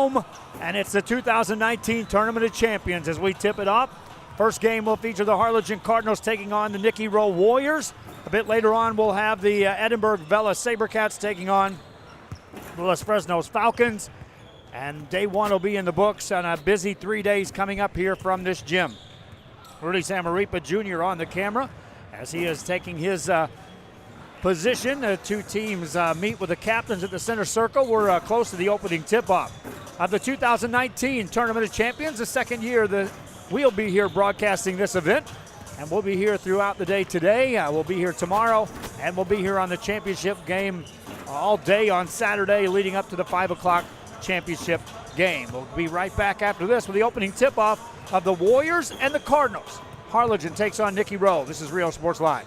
home, and it's the 2019 Tournament of Champions as we tip it off. First game will feature the Harlingen Cardinals taking on the Nikki Rowe Warriors. A bit later on, we'll have the Edinburgh Vela Sabercats taking on the Los Fresnos Falcons. And day one will be in the books on a busy 3 days coming up here from this gym. Rudy Samaripa Jr. on the camera as he is taking his position. The two teams meet with the captains at the center circle. We're close to the opening tip-off of the 2019 Tournament of Champions, the second year that we'll be here broadcasting this event. And we'll be here throughout the day today. We'll be here tomorrow, and we'll be here on the championship game all day on Saturday leading up to the 5 o'clock championship game. We'll be right back after this with the opening tip-off of the Warriors and the Cardinals. Harlingen takes on Nikki Rowe. This is Rio Sports Live.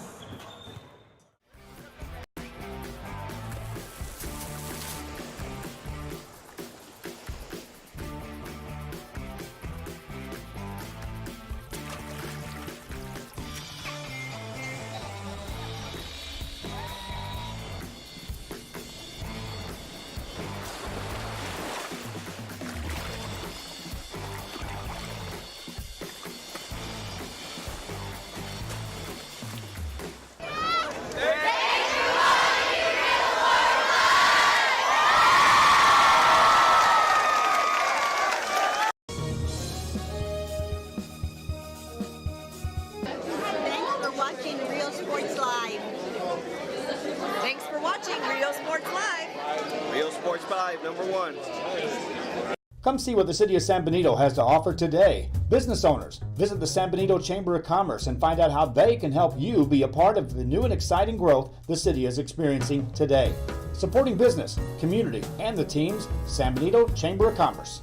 Come see what the City of San Benito has to offer today. Business owners, visit the San Benito Chamber of Commerce and find out how they can help you be a part of the new and exciting growth the city is experiencing today. Supporting business, community, and the teams, San Benito Chamber of Commerce.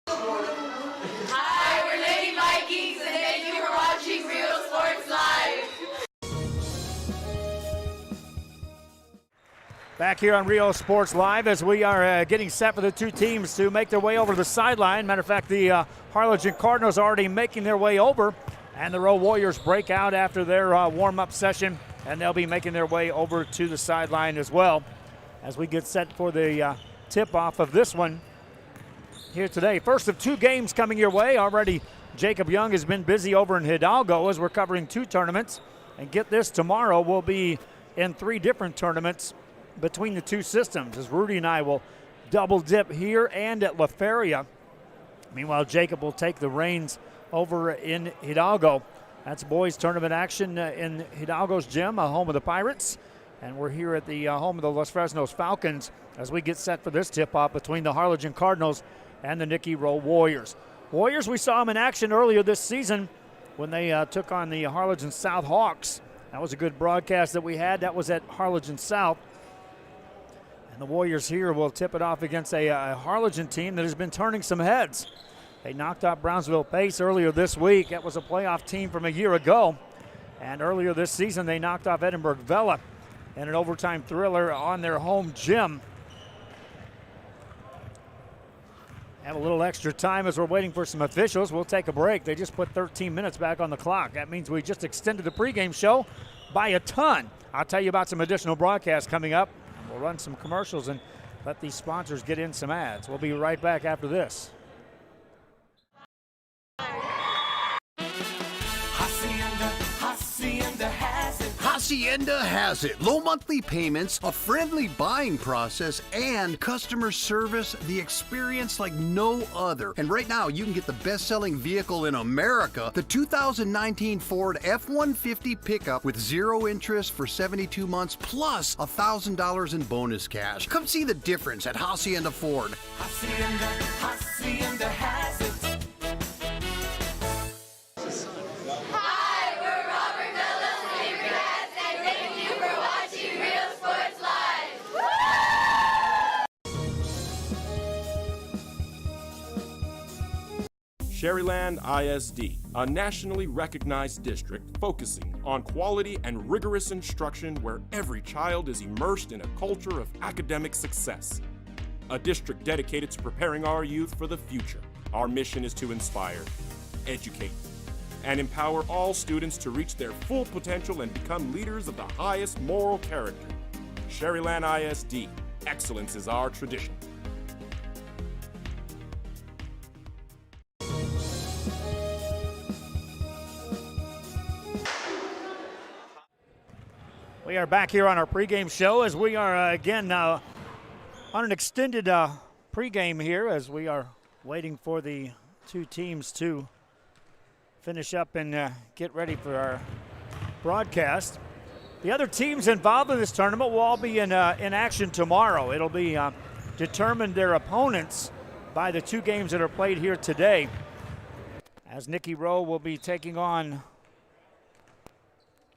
Hi, we're Lady Vikings, and thank you for watching Real Sports Live. Back here on Rio Sports Live as we are getting set for the two teams to make their way over to the sideline. Matter of fact, the Harlingen Cardinals are already making their way over, and the Rowe Warriors break out after their warm-up session, and they'll be making their way over to the sideline as well as we get set for the tip-off of this one here today. First of two games coming your way. Already Jacob Young has been busy over in Hidalgo as we're covering two tournaments. And get this, tomorrow we'll be in three different tournaments between the two systems as Rudy and I will double dip here and at La Feria. Meanwhile, Jacob will take the reins over in Hidalgo. That's boys tournament action in Hidalgo's gym, home of the Pirates. And we're here at the home of the Los Fresnos Falcons as we get set for this tip-off between the Harlingen Cardinals and the Nikki Rowe Warriors. Warriors, we saw them in action earlier this season when they took on the Harlingen South Hawks. That was a good broadcast that we had. That was at Harlingen South. And the Warriors here will tip it off against a Harlingen team that has been turning some heads. They knocked out Brownsville Pace earlier this week. That was a playoff team from a year ago. And earlier this season, they knocked off Edinburgh Vela in an overtime thriller on their home gym. Have a little extra time as we're waiting for some officials. We'll take a break. They just put 13 minutes back on the clock. That means we just extended the pregame show by a ton. I'll tell you about some additional broadcasts coming up. We'll run some commercials and let these sponsors get in some ads. We'll be right back after this. Hacienda has it. Low monthly payments, a friendly buying process, and customer service, the experience like no other. And right now, you can get the best-selling vehicle in America, the 2019 Ford F-150 pickup with 0 interest for 72 months plus $1,000 in bonus cash. Come see the difference at Hacienda Ford. Hacienda has it. Sherryland ISD, a nationally recognized district focusing on quality and rigorous instruction where every child is immersed in a culture of academic success. A district dedicated to preparing our youth for the future. Our mission is to inspire, educate, and empower all students to reach their full potential and become leaders of the highest moral character. Sherryland ISD, excellence is our tradition. We are back here on our pregame show as we are again on an extended pregame here as we are waiting for the two teams to finish up and get ready for our broadcast. The other teams involved in this tournament will all be in action tomorrow. It'll be determined their opponents by the two games that are played here today, as Nikki Rowe will be taking on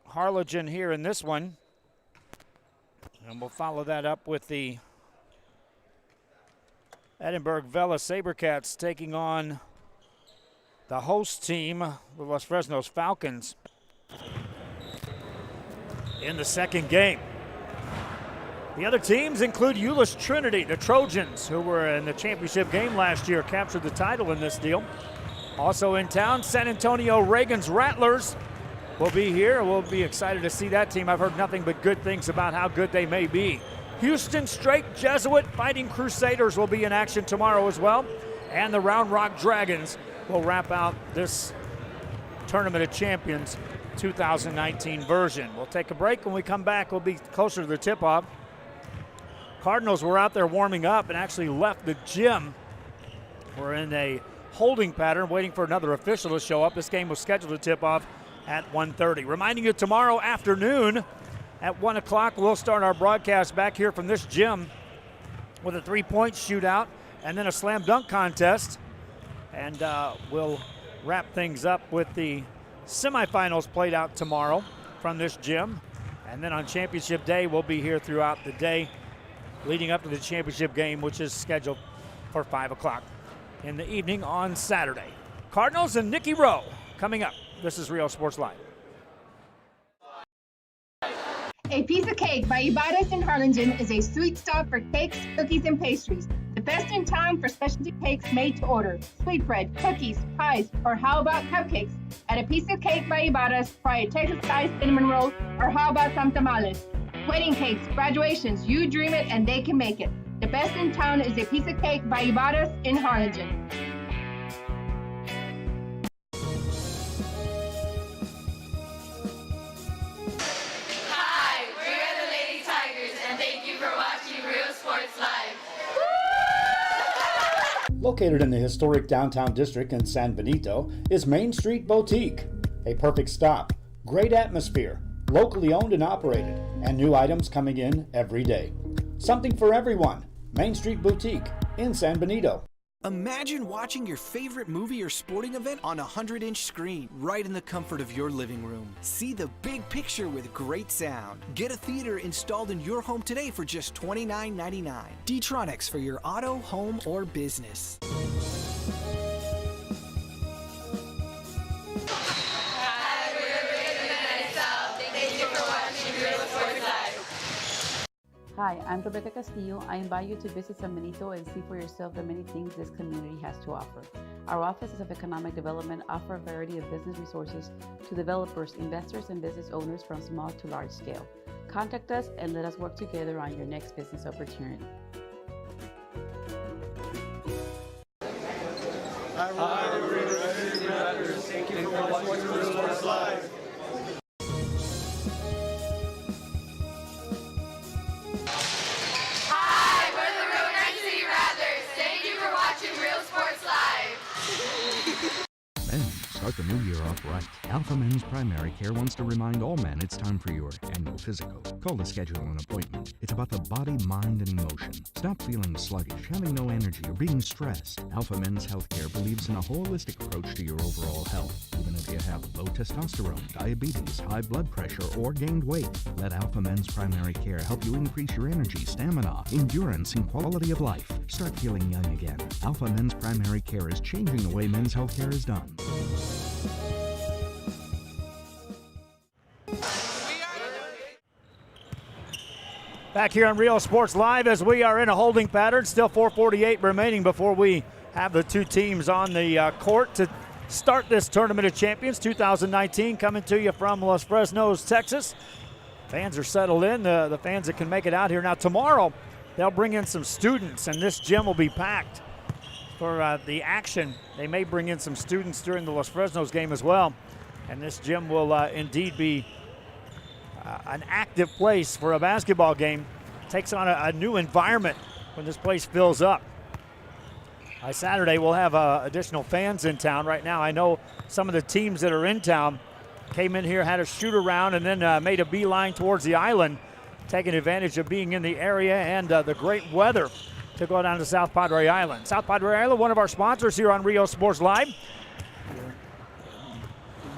Harlingen here in this one. And we'll follow that up with the Edinburgh Vela Sabercats taking on the host team, the Los Fresnos Falcons, in the second game. The other teams include Euless Trinity, the Trojans, who were in the championship game last year, captured the title in this deal. Also in town, San Antonio Reagan's Rattlers will be here. We'll be excited to see that team. I've heard nothing but good things about how good they may be. Houston Straight Jesuit Fighting Crusaders will be in action tomorrow as well. And the Round Rock Dragons will wrap out this Tournament of Champions 2019 version. We'll take a break. When we come back, we'll be closer to the tip-off. Cardinals were out there warming up and actually left the gym. We're in a holding pattern, waiting for another official to show up. This game was scheduled to tip off at 1:30. Reminding you, tomorrow afternoon at 1 o'clock, we'll start our broadcast back here from this gym with a three-point shootout and then a slam dunk contest. And we'll wrap things up with the semifinals played out tomorrow from this gym. And then on championship day, we'll be here throughout the day leading up to the championship game, which is scheduled for 5 o'clock in the evening on Saturday. Cardinals and Nikki Rowe coming up. This is Real Sports Live. A Piece of Cake by Ibarras in Harlingen is a sweet stop for cakes, cookies, and pastries. The best in town for specialty cakes made to order. Sweetbread, cookies, pies, or how about cupcakes? At A Piece of Cake by Ibarras, try a Texas-style cinnamon roll, or how about some tamales? Wedding cakes, graduations, you dream it and they can make it. The best in town is A Piece of Cake by Ibarras in Harlingen. Hi, we're the Lady Tigers, and thank you for watching Real Sports Live. Located in the historic downtown district in San Benito is Main Street Boutique. A perfect stop, great atmosphere, locally owned and operated, and new items coming in every day. Something for everyone. Main Street Boutique in San Benito. Imagine watching your favorite movie or sporting event on a 100-inch screen right in the comfort of your living room. See the big picture with great sound. Get a theater installed in your home today for just $29.99. D-Tronics for your auto, home, or business. Hi, I'm Rebecca Castillo. I invite you to visit San Benito and see for yourself the many things this community has to offer. Our offices of economic development offer a variety of business resources to developers, investors, and business owners from small to large scale. Contact us and let us work together on your next business opportunity. Hi, we're the Matters. Thank you for watching Real Sports Live. Start the new year off right. Alpha Men's Primary Care wants to remind all men it's time for your annual physical. Call to schedule an appointment. It's about the body, mind, and emotion. Stop feeling sluggish, having no energy, or being stressed. Alpha Men's Healthcare believes in a holistic approach to your overall health. Even if you have low testosterone, diabetes, high blood pressure, or gained weight, let Alpha Men's Primary Care help you increase your energy, stamina, endurance, and quality of life. Start feeling young again. Alpha Men's Primary Care is changing the way men's healthcare is done. Back here on Real Sports Live as we are in a holding pattern. Still 4:48 remaining before we have the two teams on the court to start this Tournament of Champions 2019, coming to you from Los Fresnos, Texas. Fans are settled in, the fans that can make it out here. Now tomorrow they'll bring in some students and this gym will be packed for the action. They may bring in some students during the Los Fresnos game as well. And this gym will indeed be an active place for a basketball game. Takes on a new environment when this place fills up. By Saturday, we'll have additional fans in town. Right now, I know some of the teams that are in town came in here, had a shoot around, and then made a beeline towards the island, taking advantage of being in the area and the great weather to go down to South Padre Island. South Padre Island, one of our sponsors here on Rio Sports Live.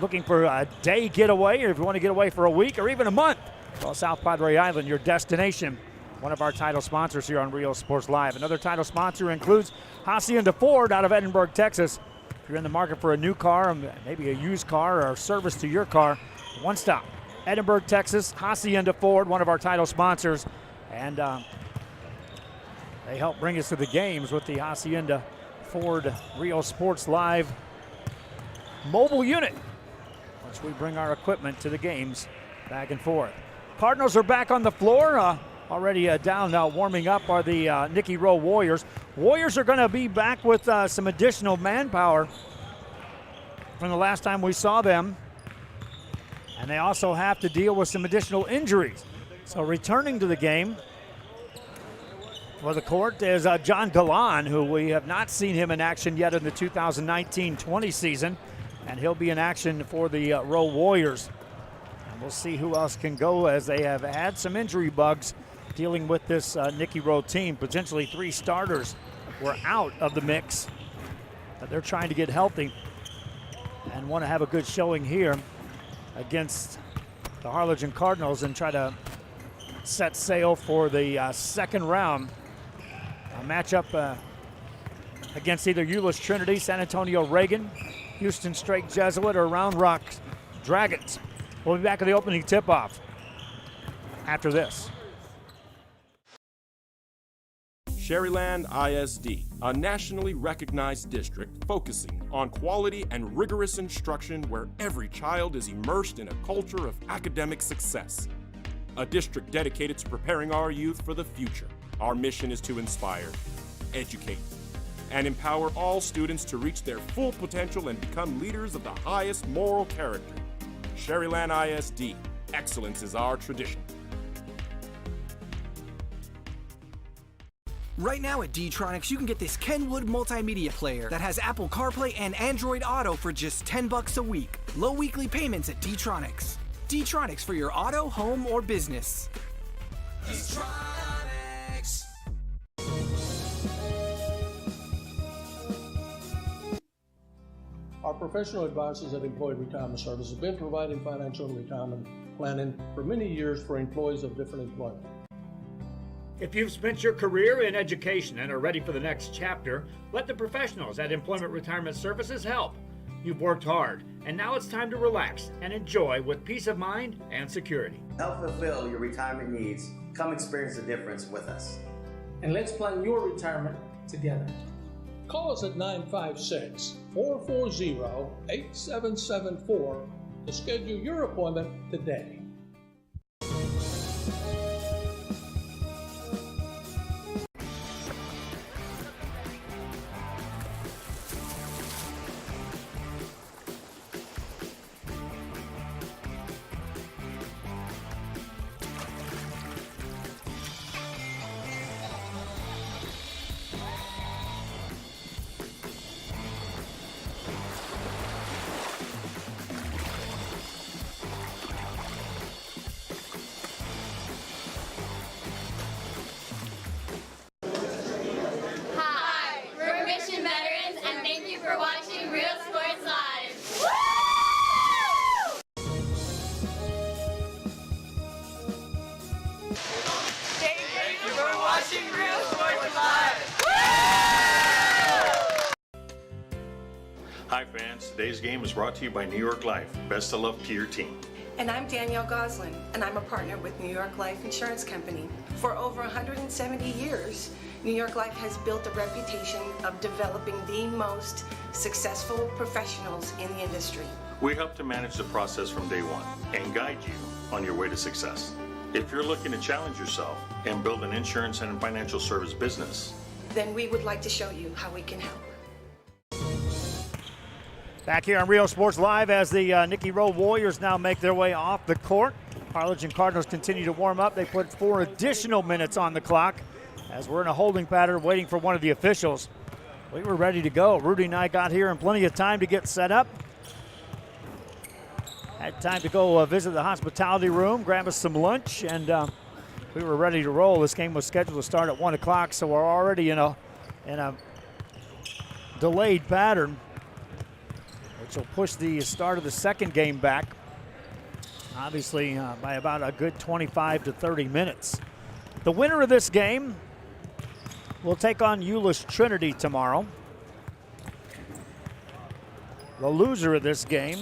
Looking for a day getaway, or if you want to get away for a week or even a month, well, South Padre Island, your destination. One of our title sponsors here on Rio Sports Live. Another title sponsor includes Hacienda Ford out of Edinburgh, Texas. If you're in the market for a new car, maybe a used car or service to your car, one stop. Edinburgh, Texas, Hacienda Ford, one of our title sponsors. And they help bring us to the games with the Hacienda Ford Rio Sports Live mobile unit, once we bring our equipment to the games back and forth. Cardinals are back on the floor. Already down now, warming up are the Nikki Rowe Warriors. Warriors are going to be back with some additional manpower from the last time we saw them. And they also have to deal with some additional injuries. So returning to the game for the court is John Galan, who we have not seen him in action yet in the 2019-20 season. And he'll be in action for the Rowe Warriors. And we'll see who else can go, as they have had some injury bugs dealing with this Nikki Rowe team. Potentially 3 starters were out of the mix, but they're trying to get healthy and want to have a good showing here against the Harlingen Cardinals and try to set sail for the second round. A matchup against either Euless Trinity, San Antonio Reagan, Houston Straight Jesuit, or Round Rock Dragons. We'll be back at the opening tip-off after this. Sherryland ISD, a nationally recognized district focusing on quality and rigorous instruction where every child is immersed in a culture of academic success. A district dedicated to preparing our youth for the future. Our mission is to inspire, educate, and empower all students to reach their full potential and become leaders of the highest moral character. Sherryland ISD, excellence is our tradition. Right now at D-Tronics, you can get this Kenwood multimedia player that has Apple CarPlay and Android Auto for just $10 a week. Low weekly payments at D-Tronics. D-Tronics for your auto, home, or business. D-Tronics. Our professional advisors at Employee Retirement Service have been providing financial and retirement planning for many years for employees of different employment. If you've spent your career in education and are ready for the next chapter, let the professionals at Employment Retirement Services help. You've worked hard, and now it's time to relax and enjoy with peace of mind and security. Help fulfill your retirement needs. Come experience the difference with us. And let's plan your retirement together. Call us at 956-440-8774 to schedule your appointment today. Hi fans, today's game is brought to you by New York Life. Best of luck to your team. And I'm Danielle Goslin, and I'm a partner with New York Life Insurance Company. For over 170 years, New York Life has built a reputation of developing the most successful professionals in the industry. We help to manage the process from day one and guide you on your way to success. If you're looking to challenge yourself and build an insurance and financial service business, then we would like to show you how we can help. Back here on Rio Sports Live as the Nikki Rowe Warriors now make their way off the court. Harlingen Cardinals continue to warm up. They put 4 additional minutes on the clock as we're in a holding pattern waiting for one of the officials. We were ready to go. Rudy and I got here in plenty of time to get set up. Had time to go visit the hospitality room, grab us some lunch, and we were ready to roll. This game was scheduled to start at 1 o'clock, so we're already in a delayed pattern, which will push the start of the second game back, obviously by about a good 25 to 30 minutes. The winner of this game will take on Euless Trinity tomorrow. The loser of this game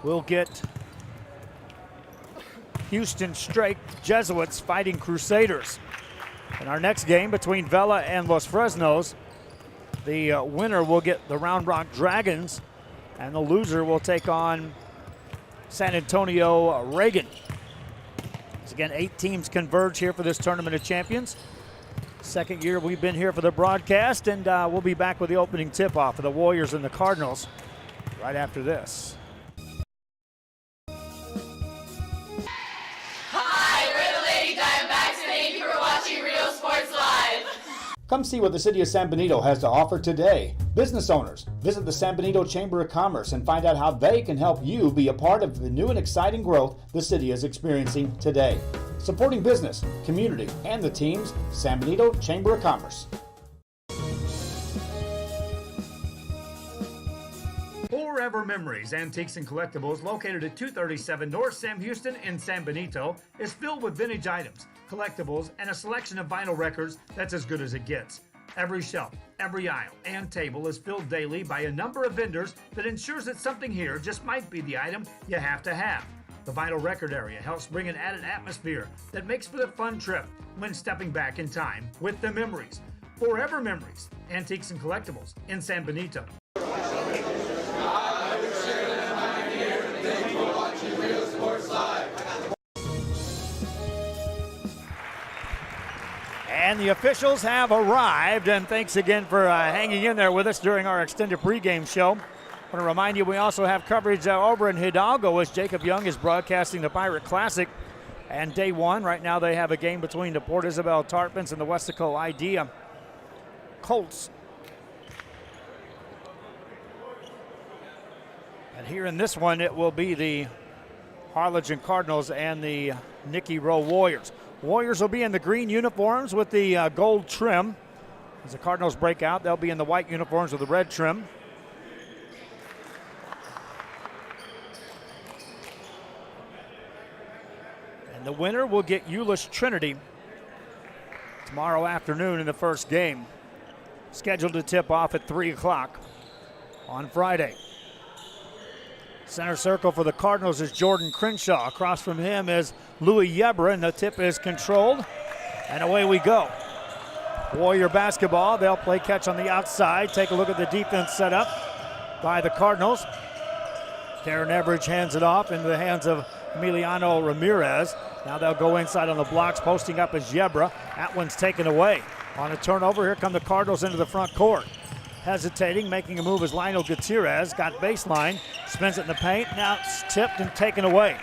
will get Houston Strake Jesuits Fighting Crusaders. In our next game between Vela and Los Fresnos, the winner will get the Round Rock Dragons, and the loser will take on San Antonio Reagan. As again, 8 teams converge here for this Tournament of Champions. Second year we've been here for the broadcast, and we'll be back with the opening tip-off for the Warriors and the Cardinals right after this. Hi, we're the Lady Diamondbacks, and thank you for watching Real Sports Live. Come see what the City of San Benito has to offer today. Business owners, visit the San Benito Chamber of Commerce and find out how they can help you be a part of the new and exciting growth the city is experiencing today. Supporting business, community, and the teams, San Benito Chamber of Commerce. Forever Memories, Antiques and Collectibles, located at 237 North Sam Houston in San Benito, is filled with vintage items, collectibles, and a selection of vinyl records that's as good as it gets. Every shelf, every aisle, and table is filled daily by a number of vendors that ensures that something here just might be the item you have to have. The vinyl record area helps bring an added atmosphere that makes for the fun trip when stepping back in time with the memories. Forever Memories, Antiques and Collectibles in San Benito. And the officials have arrived, and thanks again for hanging in there with us during our extended pregame show. I want to remind you we also have coverage over in Hidalgo as Jacob Young is broadcasting the Pirate Classic. And day one, right now they have a game between the Port Isabel Tarpons and the Westaco Idea Colts. And here in this one, it will be the Harlingen Cardinals and the Nikki Rowe Warriors. Warriors will be in the green uniforms with the gold trim. As the Cardinals break out, they'll be in the white uniforms with the red trim. And the winner will get Euless Trinity tomorrow afternoon in the first game. Scheduled to tip off at 3 o'clock on Friday. Center circle for the Cardinals is Jordan Crenshaw. Across from him is Louis Yebra, and the tip is controlled. And away we go. Warrior basketball. They'll play catch on the outside. Take a look at the defense set up by the Cardinals. Karen Everidge hands it off into the hands of Emiliano Ramirez. Now they'll go inside on the blocks. Posting up is Yebra. That one's taken away. On a turnover, here come the Cardinals into the front court. Hesitating, making a move is Lionel Gutierrez. Got baseline, spins it in the paint. Now it's tipped and taken away.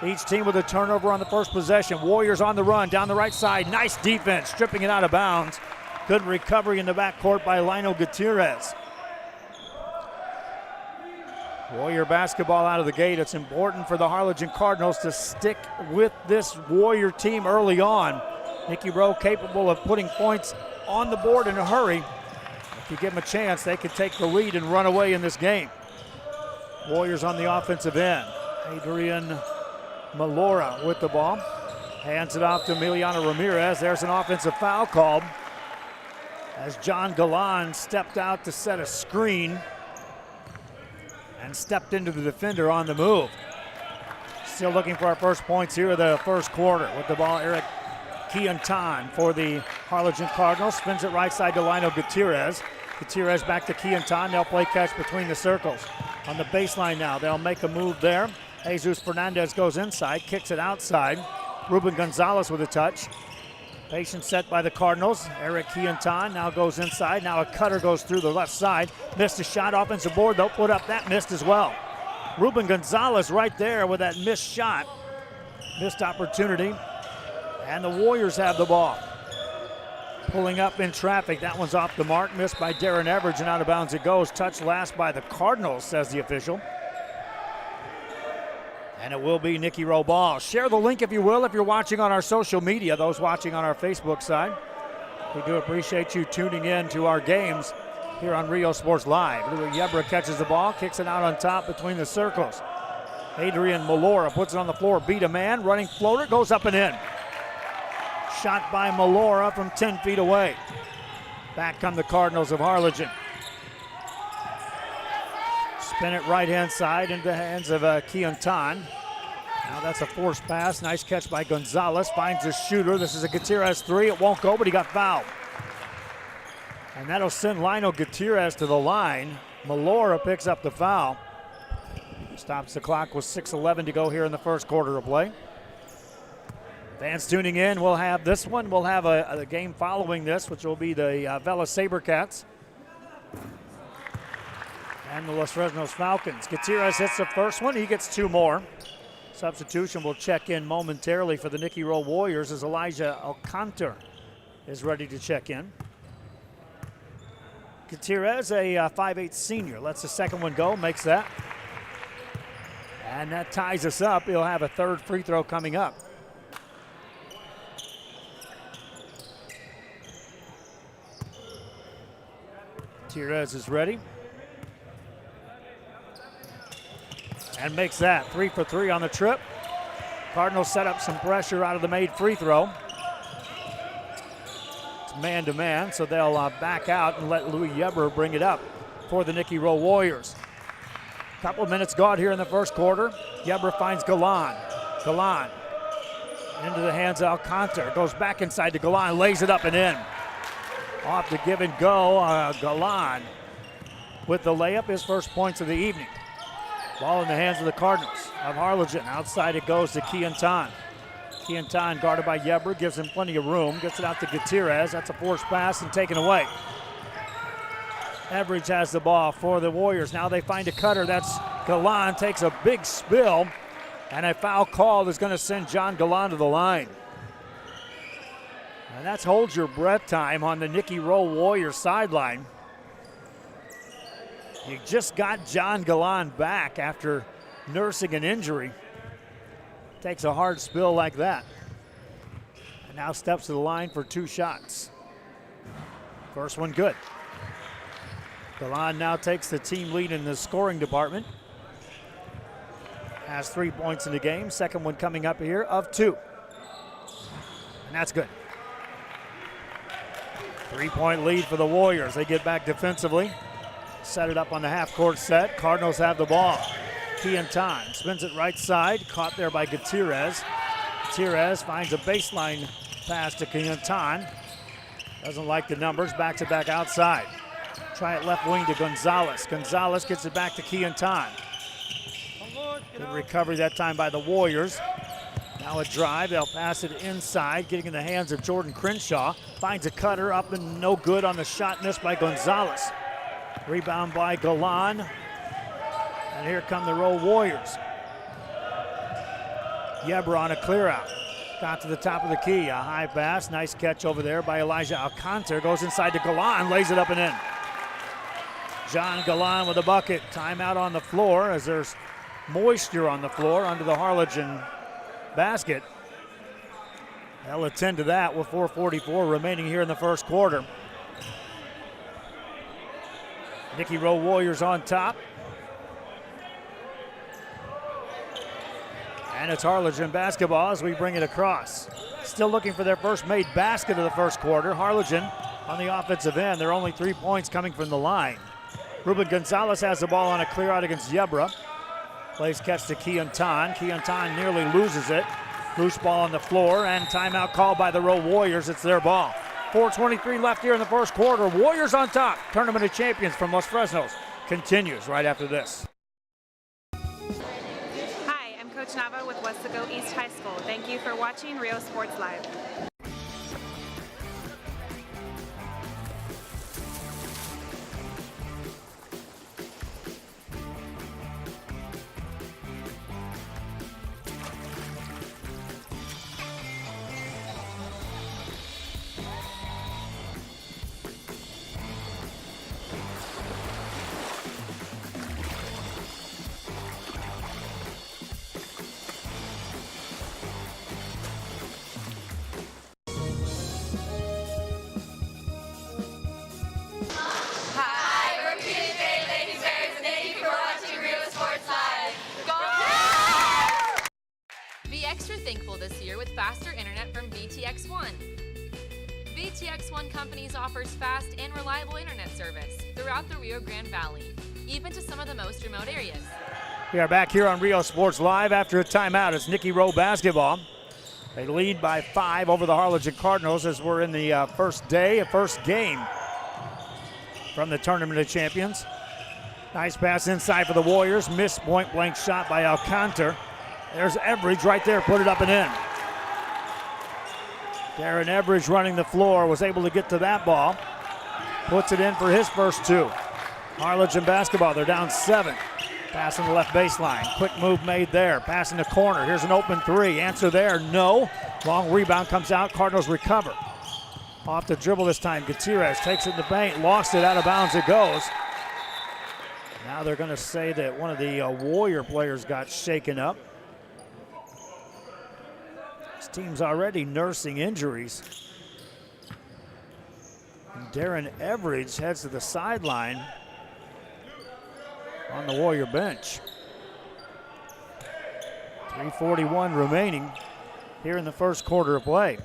Each team with a turnover on the first possession. Warriors on the run, down the right side. Nice defense, stripping it out of bounds. Good recovery in the backcourt by Lionel Gutierrez. Warrior basketball out of the gate. It's important for the Harlingen Cardinals to stick with this Warrior team early on. Nikki Rowe capable of putting points on the board in a hurry. If you give them a chance, they could take the lead and run away in this game. Warriors on the offensive end. Adrian Malora with the ball. Hands it off to Emiliano Ramirez. There's an offensive foul called as John Galan stepped out to set a screen and stepped into the defender on the move. Still looking for our first points here of the first quarter. With the ball, Eric Kiantan for the Harlingen Cardinals. Spins it right side to Lionel Gutierrez. Gutierrez back to Kiantan. They'll play catch between the circles. On the baseline now, they'll make a move there. Jesus Fernandez goes inside, kicks it outside. Ruben Gonzalez with a touch. Patient set by the Cardinals. Eric Kiantan now goes inside. Now a cutter goes through the left side. Missed a shot, offensive board. They'll put up. That missed as well. Ruben Gonzalez right there with that missed shot. Missed opportunity. And the Warriors have the ball. Pulling up in traffic. That one's off the mark. Missed by Darren Everidge, and out of bounds it goes. Touched last by the Cardinals, says the official. And it will be Nikki Rowe ball. Share the link if you will, if you're watching on our social media, those watching on our Facebook side. We do appreciate you tuning in to our games here on Rio Sports Live. Louis Yebra catches the ball, kicks it out on top between the circles. Adrian Malora puts it on the floor, beat a man, running floater, goes up and in. Shot by Malora from 10 feet away. Back come the Cardinals of Harlingen. Spin it right-hand side into the hands of Keon Tan. Now that's a forced pass. Nice catch by Gonzalez. Finds the shooter. This is a Gutierrez three. It won't go, but he got fouled. And that'll send Lionel Gutierrez to the line. Malora picks up the foul. Stops the clock with 6:11 to go here in the first quarter of play. Fans tuning in, we'll have this one. We'll have a game following this, which will be the Vela Sabercats and the Los Fresnos Falcons. Gutierrez hits the first one. He gets two more. Substitution will check in momentarily for the Nikki Rowe Warriors as Elijah Alcantar is ready to check in. Gutierrez, a 5'8" senior, lets the second one go, makes that. And that ties us up. He'll have a third free throw coming up. Gutierrez is ready. And makes that. 3 for 3 on the trip. Cardinals set up some pressure out of the made free throw. It's man-to-man, so they'll back out and let Louis Yebra bring it up for the Nikki Rowe Warriors. Couple of minutes gone here in the first quarter. Yebra finds Galan. Galan into the hands of Alcantar. Goes back inside to Galan, lays it up and in. Off the give and go. Galan with the layup, his first points of the evening. Ball in the hands of the Cardinals of Harlingen. Outside it goes to Keon Tan. Keon Tan guarded by Yebra, gives him plenty of room. Gets it out to Gutierrez. That's a forced pass and taken away. Everidge has the ball for the Warriors. Now they find a cutter. That's Galan. Takes a big spill. And a foul call is going to send John Galan to the line. And that's hold your breath time on the Nikki Rowe Warriors sideline. You just got John Galan back after nursing an injury. Takes a hard spill like that. And now steps to the line for two shots. First one good. Galan now takes the team lead in the scoring department. Has 3 points in the game. Second one coming up here of 2. And that's good. 3-point lead for the Warriors. They get back defensively. Set it up on the half-court set. Cardinals have the ball. Keon Tan spins it right side. Caught there by Gutierrez. Gutierrez finds a baseline pass to Keon Tan. Doesn't like the numbers. Backs it back outside. Try it left wing to Gonzalez. Gonzalez gets it back to Keon Tan. Good recovery that time by the Warriors. Now a drive. They'll pass it inside, getting in the hands of Jordan Crenshaw. Finds a cutter up and no good on the shot, missed by Gonzalez. Rebound by Galan. And here come the Rowe Warriors. Yebra on a clear out. Got to the top of the key. A high pass. Nice catch over there by Elijah Alcantar. Goes inside to Galan. Lays it up and in. John Galan with a bucket. Timeout on the floor as there's moisture on the floor under the Harlingen basket. They'll attend to that with 4:44 remaining here in the first quarter. Nikki Rowe Warriors on top. And it's Harlingen basketball as we bring it across. Still looking for their first made basket of the first quarter. Harlingen on the offensive end. They're only 3 points coming from the line. Ruben Gonzalez has the ball on a clear out against Yebra. Plays catch to Keon Tan. Keon Tan nearly loses it. Loose ball on the floor and timeout called by the Rowe Warriors. It's their ball. 4:23 left here in the first quarter. Warriors on top. Tournament of Champions from Los Fresnos continues right after this. Hi, I'm Coach Nava with Westaco East High School. Thank you for watching Rio Sports Live. VTX1. VTX1 Companies offers fast and reliable internet service throughout the Rio Grande Valley, even to some of the most remote areas. We are back here on Rio Sports Live after a timeout. It's Nikki Rowe basketball. They lead by 5 over the Harlingen Cardinals as we're in the first game from the Tournament of Champions. Nice pass inside for the Warriors. Missed point-blank shot by Alcantara. There's Everidge right there, put it up and in. Darren Everidge running the floor, was able to get to that ball. Puts it in for his first 2. Harlingen basketball, they're down 7. Pass on the left baseline. Quick move made there. Pass in the corner. Here's an open 3. Answer there, no. Long rebound comes out. Cardinals recover. Off the dribble this time. Gutierrez takes it in the paint. Lost it, out of bounds it goes. Now they're going to say that one of the Warrior players got shaken up. This team's already nursing injuries. And Darren Everidge heads to the sideline on the Warrior bench. 3:41 remaining here in the first quarter of play.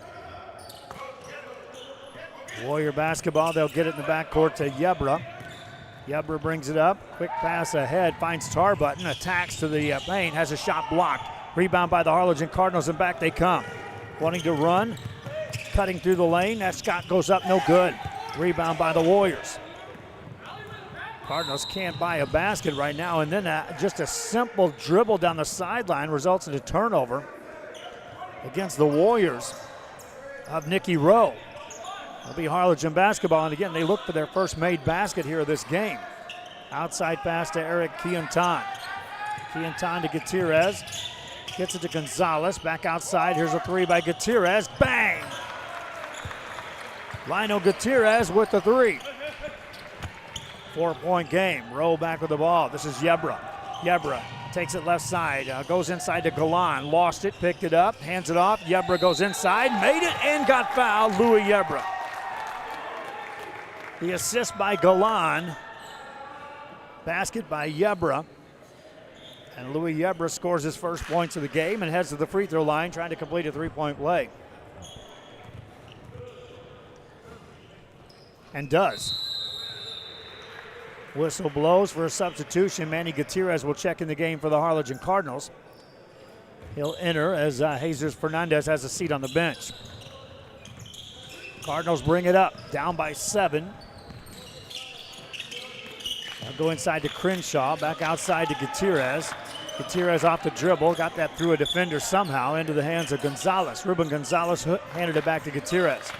Warrior basketball, they'll get it in the backcourt to Yebra. Yebra brings it up, quick pass ahead, finds Tarbutton, attacks to the paint, has a shot blocked. Rebound by the Harlingen Cardinals, and back they come. Wanting to run, cutting through the lane, that shot goes up, no good. Rebound by the Warriors. Cardinals can't buy a basket right now, and then just a simple dribble down the sideline results in a turnover against the Warriors of Nikki Rowe. It'll be Harlingen basketball, and again, they look for their first made basket here of this game. Outside pass to Eric Quintan. Quintan to Gutierrez. Gets it to Gonzalez. Back outside. Here's a 3 by Gutierrez. Bang! Lionel Gutierrez with the 3. 4-point game. Rowe back with the ball. This is Yebra. Yebra takes it left side. Goes inside to Galan. Lost it. Picked it up. Hands it off. Yebra goes inside. Made it and got fouled. Louis Yebra. The assist by Galan. Basket by Yebra. And Louis Yebra scores his first points of the game and heads to the free throw line trying to complete a 3-point play. And does. Whistle blows for a substitution. Manny Gutierrez will check in the game for the Harlingen Cardinals. He'll enter as Jesus Fernandez has a seat on the bench. Cardinals bring it up, down by 7. They'll go inside to Crenshaw, back outside to Gutierrez. Gutierrez off the dribble, got that through a defender somehow into the hands of Gonzalez. Ruben Gonzalez handed it back to Gutierrez.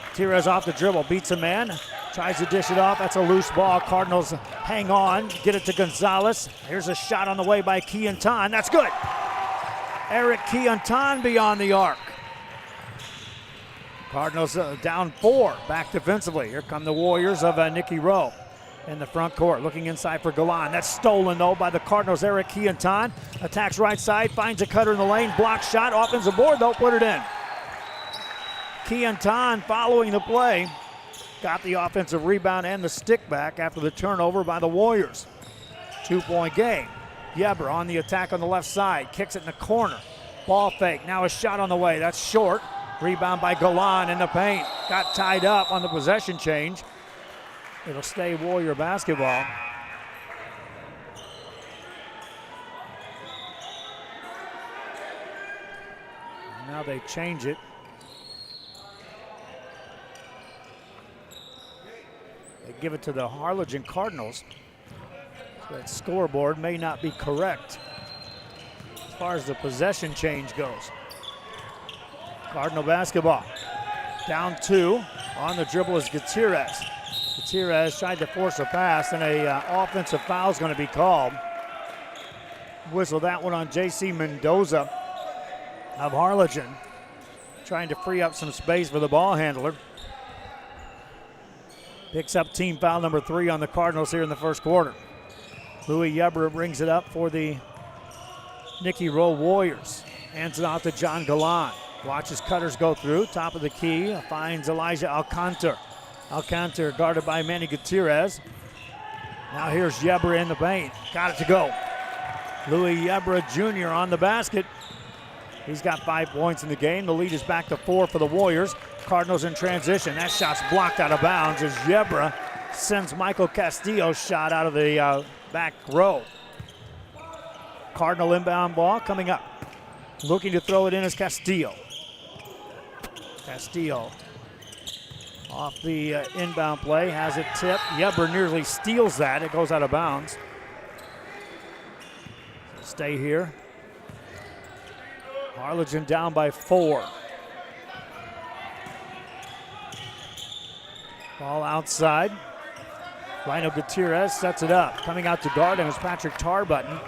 Gutierrez off the dribble, beats a man, tries to dish it off. That's a loose ball. Cardinals hang on, get it to Gonzalez. Here's a shot on the way by Quintan. That's good. Eric Quintan beyond the arc. Cardinals down 4, back defensively. Here come the Warriors of Nikki Rowe in the front court, looking inside for Galan. That's stolen, though, by the Cardinals. Eric Quintan attacks right side, finds a cutter in the lane, block shot, offensive board, they'll put it in. Quintan following the play, got the offensive rebound and the stick back after the turnover by the Warriors. 2-point game. Yebra on the attack on the left side, kicks it in the corner. Ball fake, now a shot on the way, that's short. Rebound by Galan in the paint. Got tied up on the possession change. It'll stay Warrior basketball. Now they change it. They give it to the Harlingen Cardinals. So that scoreboard may not be correct as far as the possession change goes. Cardinal basketball. Down 2. On the dribble is Gutierrez. Gutierrez tried to force a pass, and a offensive foul is going to be called. Whistle that one on J.C. Mendoza of Harlingen, trying to free up some space for the ball handler. Picks up team foul number 3 on the Cardinals here in the first quarter. Louis Yebra brings it up for the Nikki Rowe Warriors. Hands it off to John Galan. Watches cutters go through. Top of the key. Finds Elijah Alcantara. Alcantara guarded by Manny Gutierrez. Now here's Yebra in the paint. Got it to go. Louis Yebra Jr. on the basket. He's got 5 points in the game. The lead is back to 4 for the Warriors. Cardinals in transition. That shot's blocked out of bounds as Yebra sends Michael Castillo's shot out of the back row. Cardinal inbound ball coming up. Looking to throw it in as Castillo. Castillo off the inbound play, has it tipped. Yebra nearly steals that. It goes out of bounds. Stay here. Harlingen down by 4. Ball outside. Rhino Gutierrez sets it up. Coming out to guard him is Patrick Tarbutton.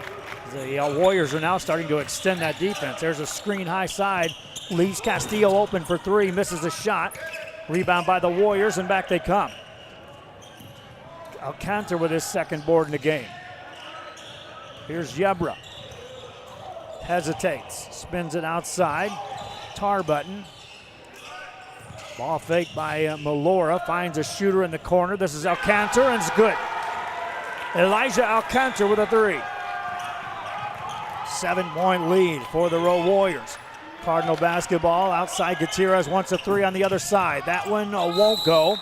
The Warriors are now starting to extend that defense. There's a screen high side. Leaves Castillo open for 3. Misses the shot. Rebound by the Warriors, and back they come. Alcantara with his second board in the game. Here's Yebra. Hesitates. Spins it outside. Tarbutton. Ball fake by Melora. Finds a shooter in the corner. This is Alcantara, and it's good. Elijah Alcantara with a 3. 7-point lead for the Rowe Warriors. Cardinal basketball outside. Gutierrez wants a 3 on the other side. That one won't go.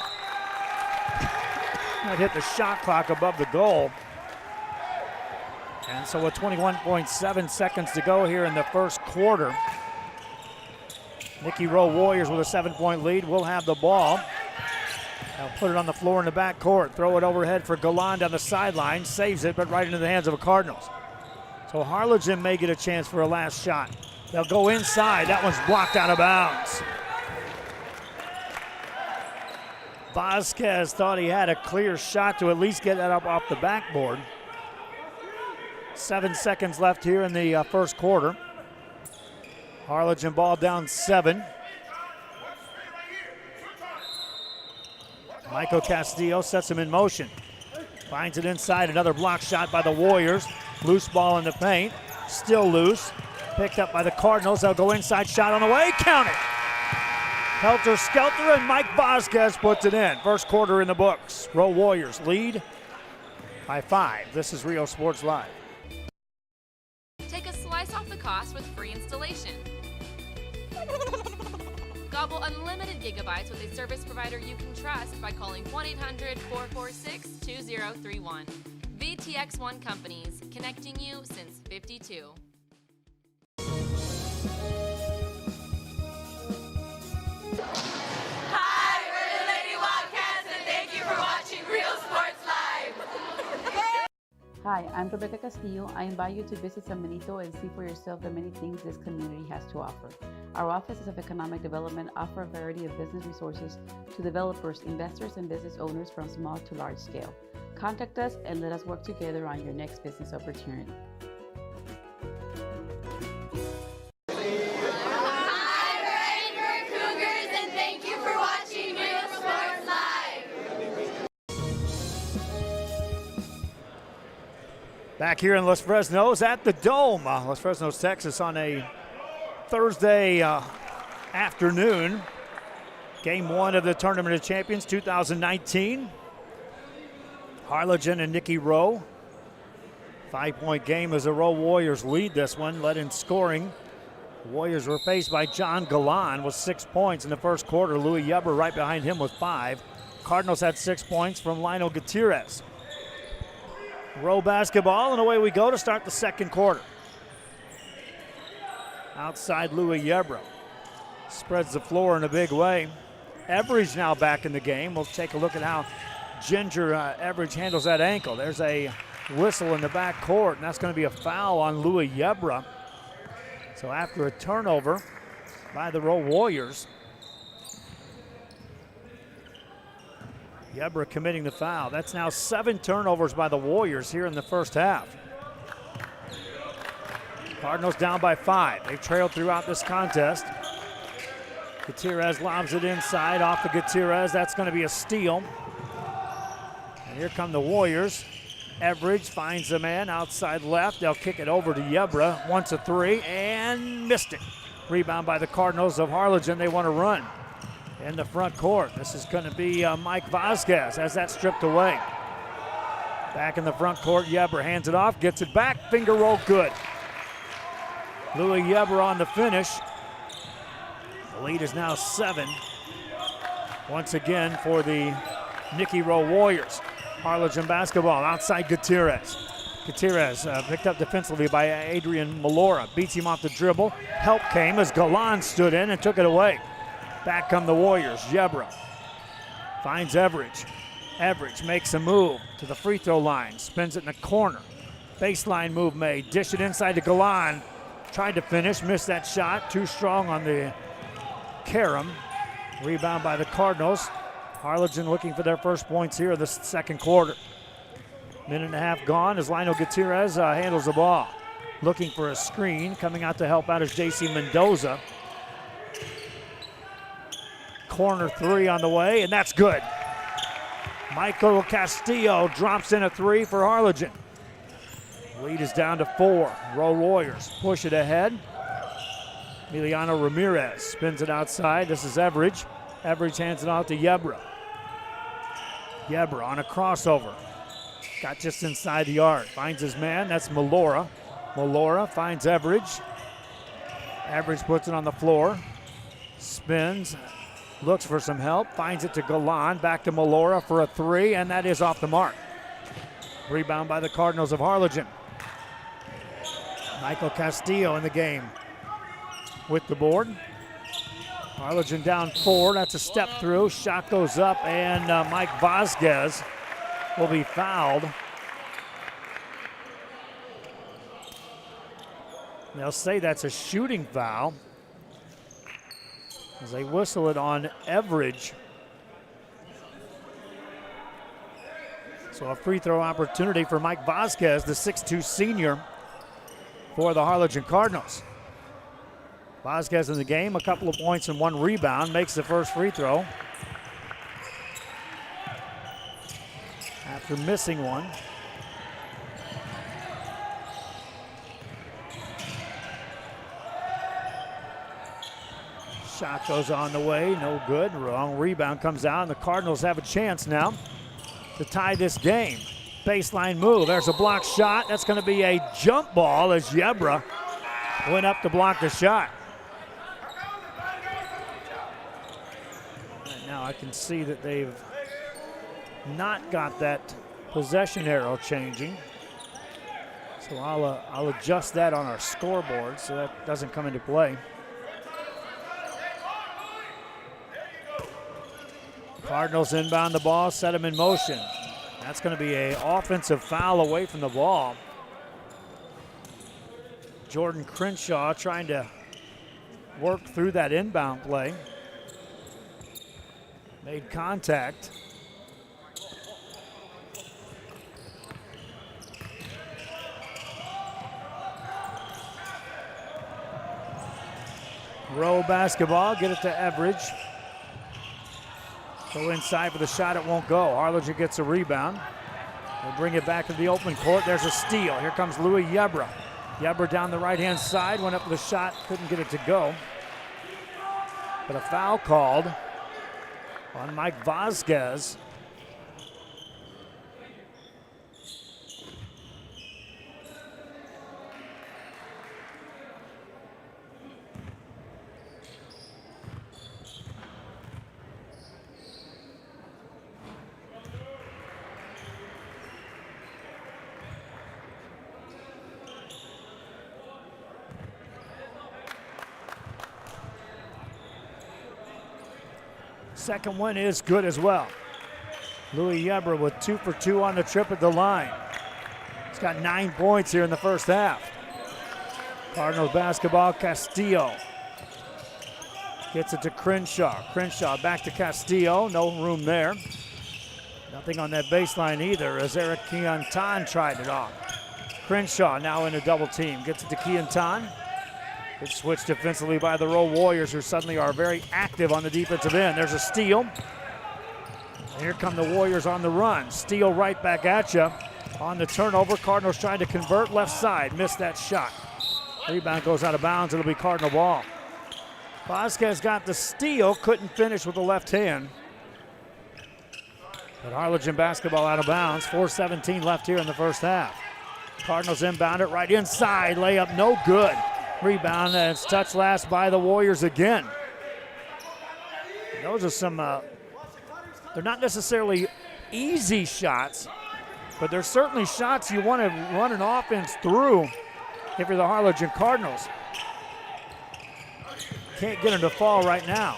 That hit the shot clock above the goal. And so with 21.7 seconds to go here in the first quarter, Nikki Rowe Warriors with a 7-point lead will have the ball. They'll put it on the floor in the backcourt. Throw it overhead for Galland on the sideline. Saves it, but right into the hands of the Cardinals. So Harlingen may get a chance for a last shot. They'll go inside. That one's blocked out of bounds. Vasquez thought he had a clear shot to at least get that up off the backboard. 7 seconds left here in the first quarter. Harlingen ball down 7. Michael Castillo sets him in motion. Finds it inside. Another block shot by the Warriors. Loose ball in the paint. Still loose. Picked up by the Cardinals. They'll go inside. Shot on the way. Count it. Helter Skelter, and Mike Vasquez puts it in. First quarter in the books. Rowe Warriors lead by 5. This is Rio Sports Live. Take a slice off the cost with free installation. Gobble unlimited gigabytes with a service provider you can trust by calling 1-800-446-2031. VTX1 Companies, connecting you since 52. Hi, we're the Lady Wildcats, and thank you for watching Real Sports Live. Hi, I'm Rebecca Castillo. I invite you to visit San Benito and see for yourself the many things this community has to offer. Our offices of economic development offer a variety of business resources to developers, investors, and business owners from small to large scale. Contact us and let us work together on your next business opportunity. Back here in Los Fresnos at the Dome. Los Fresnos, Texas on a Thursday afternoon. Game 1 of the Tournament of Champions 2019. Harlingen and Nikki Rowe. 5-point game as the Rowe Warriors lead this one, led in scoring. Warriors were faced by John Galland with 6 points in the first quarter. Louis Yebber right behind him with 5. Cardinals had 6 points from Lionel Gutierrez. Rowe basketball, and away we go to start the second quarter. Outside Louis Yebra. Spreads the floor in a big way. Everidge now back in the game. We'll take a look at how Ginger Everidge handles that ankle. There's a whistle in the back court, and that's going to be a foul on Louis Yebra. So after a turnover by the Rowe Warriors, Yebra committing the foul. That's now 7 turnovers by the Warriors here in the first half. Cardinals down by 5. They've trailed throughout this contest. Gutierrez lobs it inside off of Gutierrez. That's going to be a steal. And here come the Warriors. Everidge finds a man outside left. They'll kick it over to Yebra. Wants a 3 and missed it. Rebound by the Cardinals of Harlingen. They want to run in the front court. This is going to be Mike Vasquez as that stripped away. Back in the front court, Yebra hands it off, gets it back, finger roll good. Louis Yeber on the finish. The lead is now 7. Once again for the Nikki Rowe Warriors. Harlingen basketball outside Gutierrez. Gutierrez picked up defensively by Adrian Melora. Beats him off the dribble. Help came as Galan stood in and took it away. Back come the Warriors. Yebra finds Everidge. Everidge makes a move to the free throw line. Spins it in the corner. Baseline move made. Dish it inside to Galan. Tried to finish. Missed that shot. Too strong on the carom. Rebound by the Cardinals. Harlingen looking for their first points here in the second quarter. Minute and a half gone as Lionel Gutierrez handles the ball. Looking for a screen. Coming out to help out is J.C. Mendoza. Corner three on the way, and that's good. Michael Castillo drops in a three for Harlingen. Lead is down to 4. Rowe Warriors push it ahead. Emiliano Ramirez spins it outside. This is Everidge. Everidge hands it off to Yebra. Yebra on a crossover. Got just inside the arc. Finds his man. That's Melora. Melora finds Everidge. Everidge puts it on the floor. Spins. Looks for some help. Finds it to Galan. Back to Melora for a three, and that is off the mark. Rebound by the Cardinals of Harlingen. Michael Castillo in the game with the board. Harlingen down 4. That's a step through. Shot goes up, and Mike Vasquez will be fouled. They'll say that's a shooting foul as they whistle it on Everidge. So a free throw opportunity for Mike Vasquez, the 6'2 senior for the Harlingen Cardinals. Vasquez in the game, a couple of points and 1 rebound, makes the first free throw after missing one. Shot goes on the way, no good, wrong. Rebound comes out, and the Cardinals have a chance now to tie this game. Baseline move, there's a block shot. That's going to be a jump ball as Yebra went up to block the shot. And now I can see that they've not got that possession arrow changing. So I'll adjust that on our scoreboard so that doesn't come into play. Cardinals inbound the ball, set him in motion. That's going to be an offensive foul away from the ball. Jordan Crenshaw trying to work through that inbound play. Made contact. Rowe basketball, get it to Everidge. Go inside for the shot, it won't go. Harlingen gets a rebound. They'll bring it back to the open court. There's a steal. Here comes Louis Yebra. Yebra down the right-hand side, went up with a shot, couldn't get it to go. But a foul called on Mike Vasquez. Second one is good as well. Louis Yebra with 2 for 2 on the trip at the line. He's got 9 points here in the first half. Cardinals basketball, Castillo. Gets it to Crenshaw. Crenshaw back to Castillo, no room there. Nothing on that baseline either as Eric Keontan tried it off. Crenshaw now in a double team. Gets it to Keontan. Good switch defensively by the Rowe Warriors, who suddenly are very active on the defensive end. There's a steal. And here come the Warriors on the run. Steal right back at you on the turnover. Cardinals trying to convert left side. Missed that shot. Rebound goes out of bounds. It'll be Cardinal ball. Vasquez got the steal. Couldn't finish with the left hand. But Harlingen basketball out of bounds. 4:17 left here in the first half. Cardinals inbound it right inside. Layup no good. Rebound, and it's touched last by the Warriors again. Those are some, they're not necessarily easy shots, but they're certainly shots you want to run an offense through if you're the Harlingen Cardinals. Can't get him to fall right now.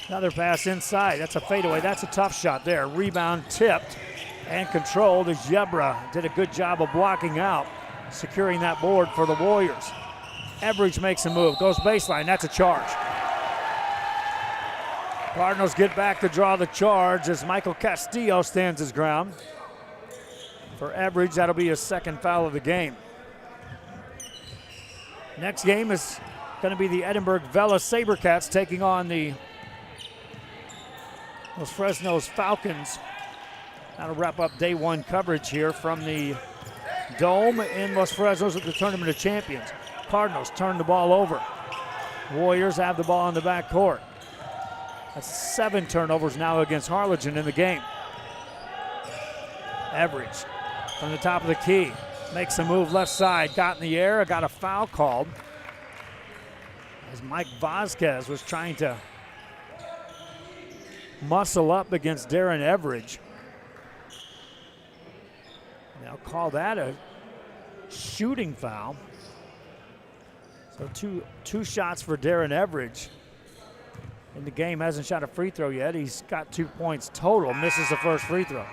Another pass inside. That's a fadeaway. That's a tough shot there. Rebound tipped and controlled as Yebra did a good job of blocking out, securing that board for the Warriors. Everidge makes a move, goes baseline. That's a charge. Cardinals get back to draw the charge as Michael Castillo stands his ground. For Everidge, that'll be his second foul of the game. Next game is going to be the Edinburgh Vela Sabercats taking on those Fresnos Falcons. That'll wrap up day one coverage here from the Dome in Los Fresnos at the Tournament of Champions. Cardinals turn the ball over. Warriors have the ball in the back court. That's 7 turnovers now against Harlingen in the game. Everidge from the top of the key. Makes a move left side. Got in the air. Got a foul called as Mike Vasquez was trying to muscle up against Darren Everidge. They'll call that a shooting foul. So two shots for Darren Everidge. In the game, hasn't shot a free throw yet. He's got 2 points total. Misses the first free throw.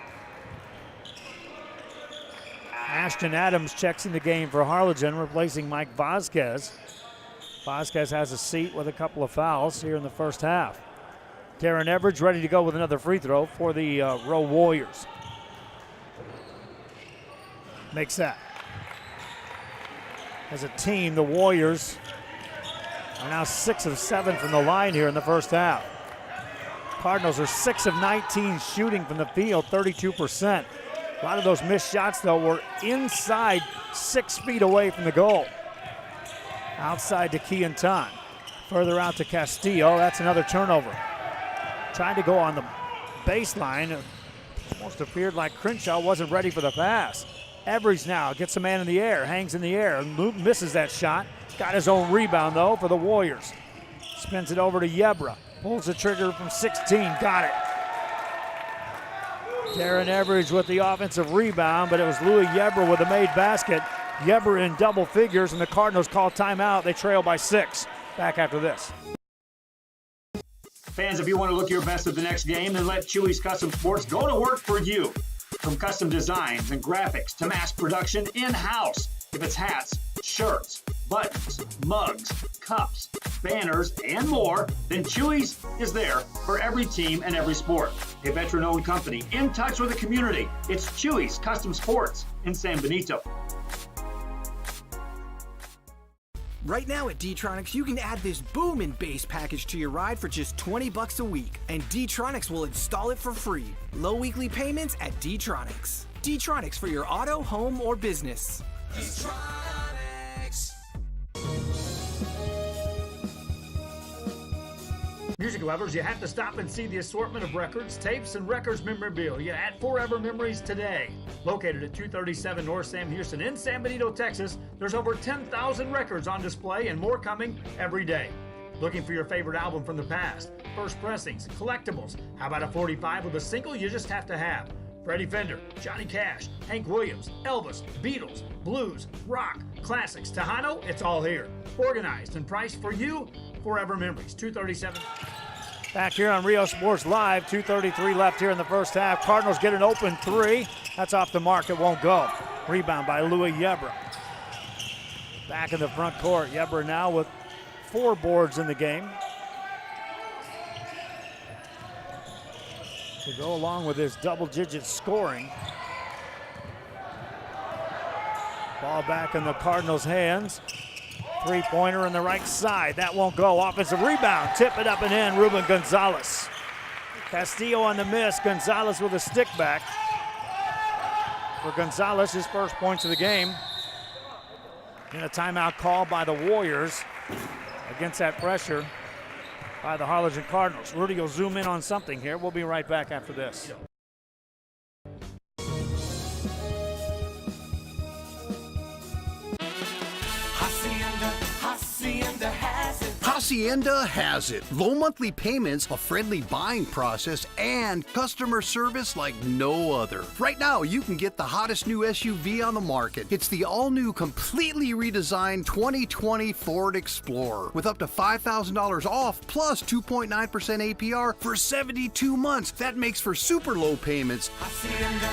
Ashton Adams checks in the game for Harlingen, replacing Mike Vasquez. Vasquez has a seat with a couple of fouls here in the first half. Darren Everidge ready to go with another free throw for the Rowe Warriors. Makes that. As a team, the Warriors are now 6 of 7 from the line here in the first half. Cardinals are 6 of 19 shooting from the field, 32%. A lot of those missed shots, though, were inside 6 feet away from the goal. Outside to Keontan. Further out to Castillo. That's another turnover. Trying to go on the baseline. It almost appeared like Crenshaw wasn't ready for the pass. Everidge now gets a man in the air, hangs in the air, misses that shot. Got his own rebound, though, for the Warriors. Spins it over to Yebra. Pulls the trigger from 16. Got it. Darren Everidge with the offensive rebound, but it was Louis Yebra with a made basket. Yebra in double figures, and the Cardinals call timeout. They trail by 6. Back after this. Fans, if you want to look your best at the next game, then let Chewy's Custom Sports go to work for you. From custom designs and graphics to mass production in-house. If it's hats, shirts, buttons, mugs, cups, banners, and more, then Chewy's is there for every team and every sport. A veteran-owned company in touch with the community. It's Chewy's Custom Sports in San Benito. Right now at D-Tronics, you can add this boom and bass package to your ride for just $20 a week, and D-Tronics will install it for free. Low weekly payments at D-Tronics. D-Tronics for your auto, home, or business. D-Tronics. Music lovers, you have to stop and see the assortment of records, tapes, and records memorabilia at Forever Memories today. Located at 237 North Sam Houston in San Benito, Texas, there's over 10,000 records on display and more coming every day. Looking for your favorite album from the past, first pressings, collectibles. How about a 45 with a single you just have to have? Freddie Fender, Johnny Cash, Hank Williams, Elvis, Beatles, blues, rock, classics, Tejano, it's all here. Organized and priced for you, Forever Memories, 237. Back here on Rio Sports Live, 2:33 left here in the first half. Cardinals get an open 3. That's off the mark, it won't go. Rebound by Louis Yebra. Back in the front court, Yebra now with 4 boards in the game. To go along with his double-digit scoring. Ball back in the Cardinals' hands. Three-pointer on the right side. That won't go. Offensive rebound. Tip it up and in. Ruben Gonzalez. Castillo on the miss. Gonzalez with a stick back. For Gonzalez, his first points of the game. And a timeout call by the Warriors against that pressure by the Harlingen Cardinals. Rudy will zoom in on something here. We'll be right back after this. Hacienda has it. Low monthly payments, a friendly buying process, and customer service like no other. Right now, you can get the hottest new SUV on the market. It's the all-new, completely redesigned 2020 Ford Explorer with up to $5,000 off plus 2.9% APR for 72 months. That makes for super low payments. Hacienda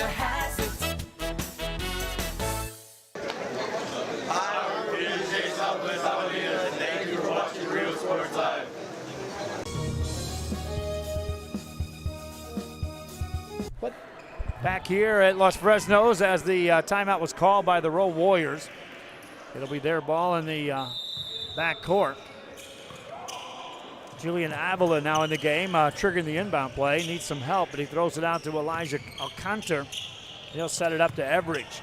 has it. Thank you for watching Real Sports Live. Back here at Los Fresnos as the timeout was called by the Rowe Warriors. It'll be their ball in the back court. Julian Avila now in the game, triggering the inbound play. Needs some help, but he throws it out to Elijah Alcantar. He'll set it up to Everidge.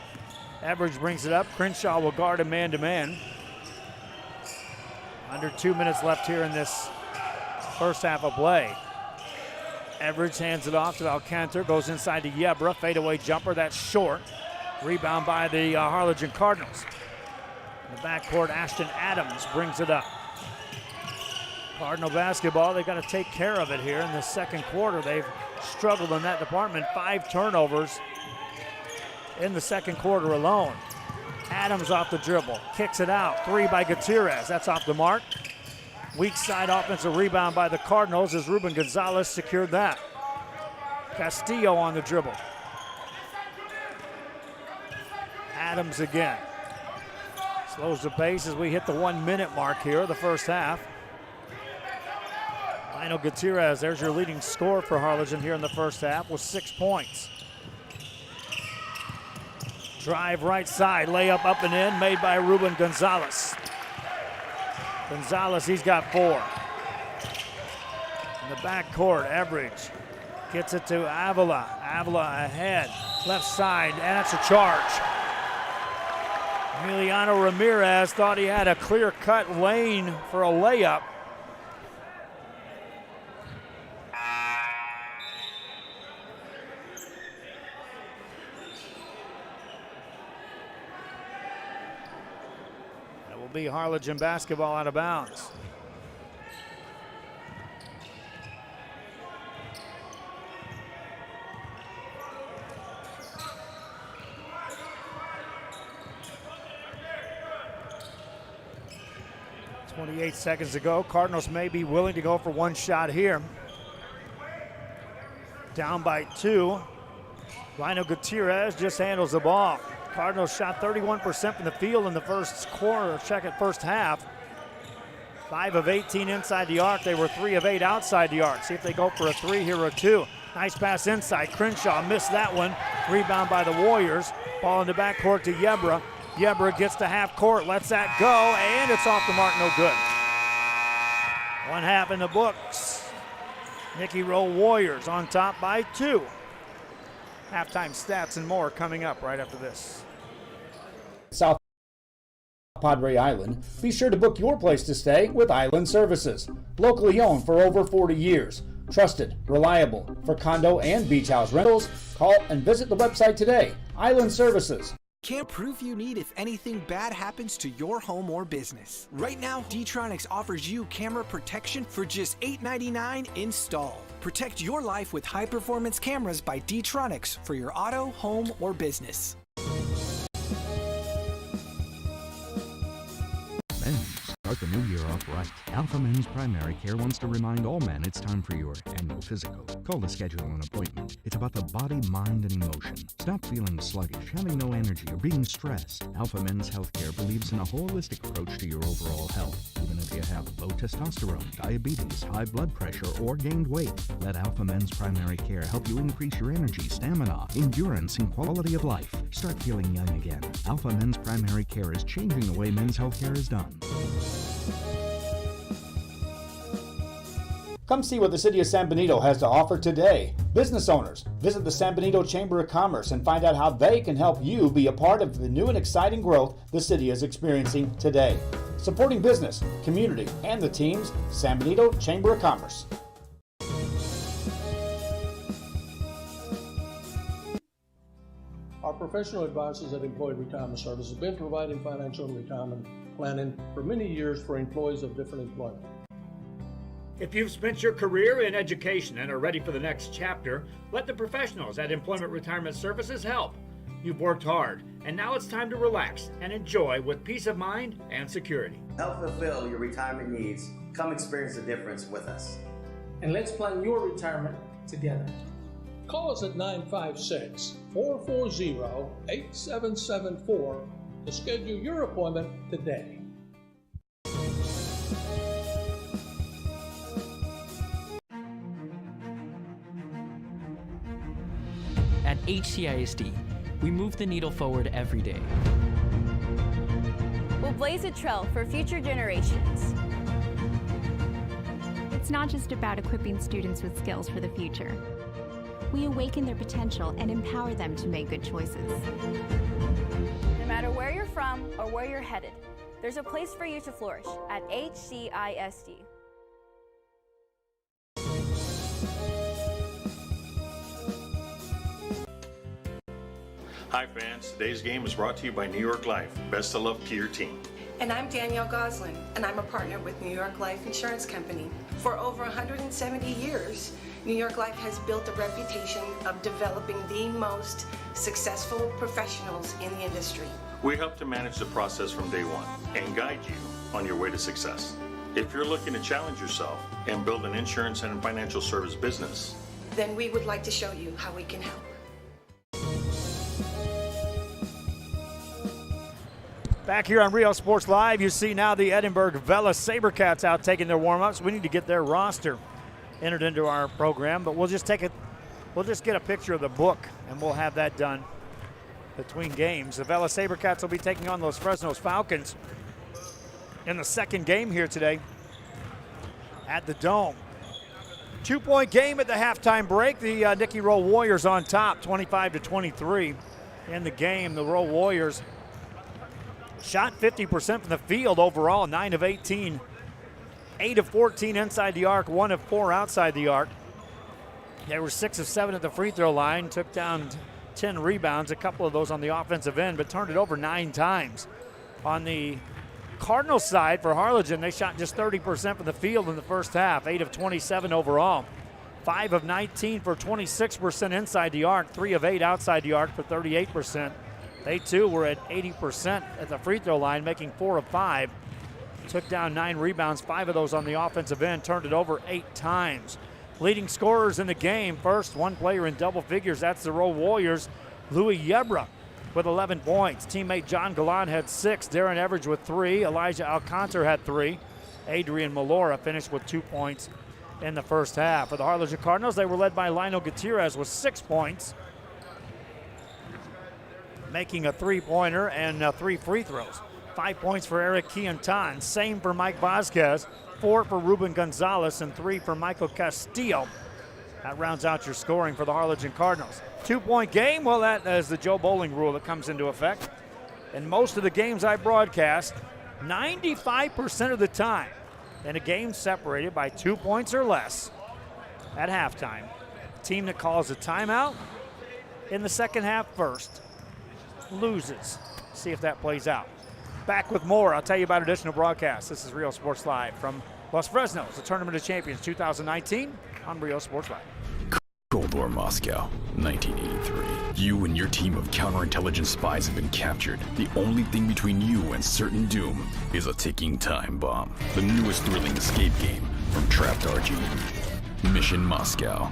Everidge brings it up. Crenshaw will guard him man-to-man. Under 2 minutes left here in this first half of play. Everidge hands it off to Alcantar, goes inside to Yebra. Fadeaway jumper, that's short. Rebound by the Harlingen Cardinals. In the backcourt, Ashton Adams brings it up. Cardinal basketball, they've got to take care of it here in the second quarter. They've struggled in that department. 5 turnovers in the second quarter alone. Adams off the dribble, kicks it out. 3 by Gutierrez, that's off the mark. Weak side offensive rebound by the Cardinals as Ruben Gonzalez secured that. Castillo on the dribble. Adams again. Slows the pace as we hit the 1 minute mark here, the first half. Lionel Gutierrez, there's your leading scorer for Harlingen here in the first half with 6 points. Drive right side, layup up and in, made by Ruben Gonzalez. Gonzalez, he's got 4. In the backcourt, Everidge gets it to Avila. Avila ahead, left side, and that's a charge. Emiliano Ramirez thought he had a clear-cut lane for a layup. Be Harlingen basketball out of bounds. .28 seconds to go. Cardinals may be willing to go for one shot here. Down by 2. Lionel Gutierrez just handles the ball. Cardinals shot 31% from the field in the first half. 5 of 18 inside the arc. They were 3 of 8 outside the arc. See if they go for a 3 here or 2. Nice pass inside. Crenshaw missed that one. Rebound by the Warriors. Ball in the backcourt to Yebra. Yebra gets to half court, lets that go, and it's off the mark, no good. 1 half in the books. Nikki Rowe Warriors on top by 2. Halftime stats and more coming up right after this. South Padre Island, be sure to book your place to stay with Island Services. Locally owned for over 40 years. Trusted, reliable for condo and beach house rentals. Call and visit the website today. Island Services. Can't proof you need if anything bad happens to your home or business. Right now, D-Tronics offers you camera protection for just $8.99 installed. Protect your life with high-performance cameras by D-Tronics for your auto, home, or business. Start the new year off right. Alpha Men's Primary Care wants to remind all men it's time for your annual physical. Call to schedule an appointment. It's about the body, mind, and emotion. Stop feeling sluggish, having no energy, or being stressed. Alpha Men's Healthcare believes in a holistic approach to your overall health. Even if you have low testosterone, diabetes, high blood pressure, or gained weight, let Alpha Men's Primary Care help you increase your energy, stamina, endurance, and quality of life. Start feeling young again. Alpha Men's Primary Care is changing the way men's healthcare is done. Come see what the City of San Benito has to offer today. Business owners, visit the San Benito Chamber of Commerce and find out how they can help you be a part of the new and exciting growth the city is experiencing today. Supporting business, community, and the teams, San Benito Chamber of Commerce. Our professional advisors at Employee Retirement Service have been providing financial and retirement planning for many years for employees of different employment. If you've spent your career in education and are ready for the next chapter, let the professionals at Employment Retirement Services help. You've worked hard, and now it's time to relax and enjoy with peace of mind and security. Help fulfill your retirement needs. Come experience the difference with us. And let's plan your retirement together. Call us at 956-440-8774 to schedule your appointment today. At HCISD, we move the needle forward every day. We'll blaze a trail for future generations. It's not just about equipping students with skills for the future. We awaken their potential and empower them to make good choices. No matter where you're from or where you're headed, there's a place for you to flourish at HCISD. Hi fans, today's game is brought to you by New York Life. Best of luck to your team. And I'm Danielle Goslin, and I'm a partner with New York Life Insurance Company. For over 170 years, New York Life has built a reputation of developing the most successful professionals in the industry. We help to manage the process from day one and guide you on your way to success. If you're looking to challenge yourself and build an insurance and financial service business, then we would like to show you how we can help. Back here on Rio Sports Live, you see now the Edinburgh Vela Sabercats out taking their warm-ups. We need to get their roster entered into our program, but we'll just get a picture of the book, and we'll have that done between games. The Vela Sabercats will be taking on those Fresnos Falcons in the second game here today at the Dome. 2-point game at the halftime break. The Nikki Rowe Warriors on top, 25-23 in the game. The Rowe Warriors shot 50% from the field overall, 9 of 18, 8 of 14 inside the arc, 1 of 4 outside the arc. They were 6 of 7 at the free throw line, took down 10 rebounds, a couple of those on the offensive end, but turned it over 9 times. On the Cardinals side for Harlingen, they shot just 30% from the field in the first half, 8 of 27 overall, 5 of 19 for 26% inside the arc, 3 of 8 outside the arc for 38%. They too were at 80% at the free throw line, making 4 of 5. Took down 9 rebounds, 5 of those on the offensive end, turned it over 8 times. Leading scorers in the game, first one player in double figures, that's the Rowe Warriors, Louis Yebra with 11 points. Teammate John Gallant had 6, Darren Everidge with 3, Elijah Alcantar had 3. Adrian Melora finished with 2 points in the first half. For the Harlingen Cardinals, they were led by Lionel Gutierrez with 6 points, making a 3-pointer and 3 free throws. 5 points for Eric Quintan, same for Mike Vasquez, 4 for Ruben Gonzalez, and 3 for Michael Castillo. That rounds out your scoring for the Harlingen Cardinals. 2-point game, well, that is the Joe Bowling rule that comes into effect. In most of the games I broadcast, 95% of the time, in a game separated by 2 points or less at halftime, the team that calls a timeout in the second half first loses. See if that plays out. Back with more. I'll tell you about additional broadcasts. This is Rio Sports Live from Los Fresnos, the Tournament of Champions 2019 on Rio Sports Live. Cold War Moscow, 1983. You and your team of counterintelligence spies have been captured. The only thing between you and certain doom is a ticking time bomb. The newest thrilling escape game from Trapped RG. Mission Moscow.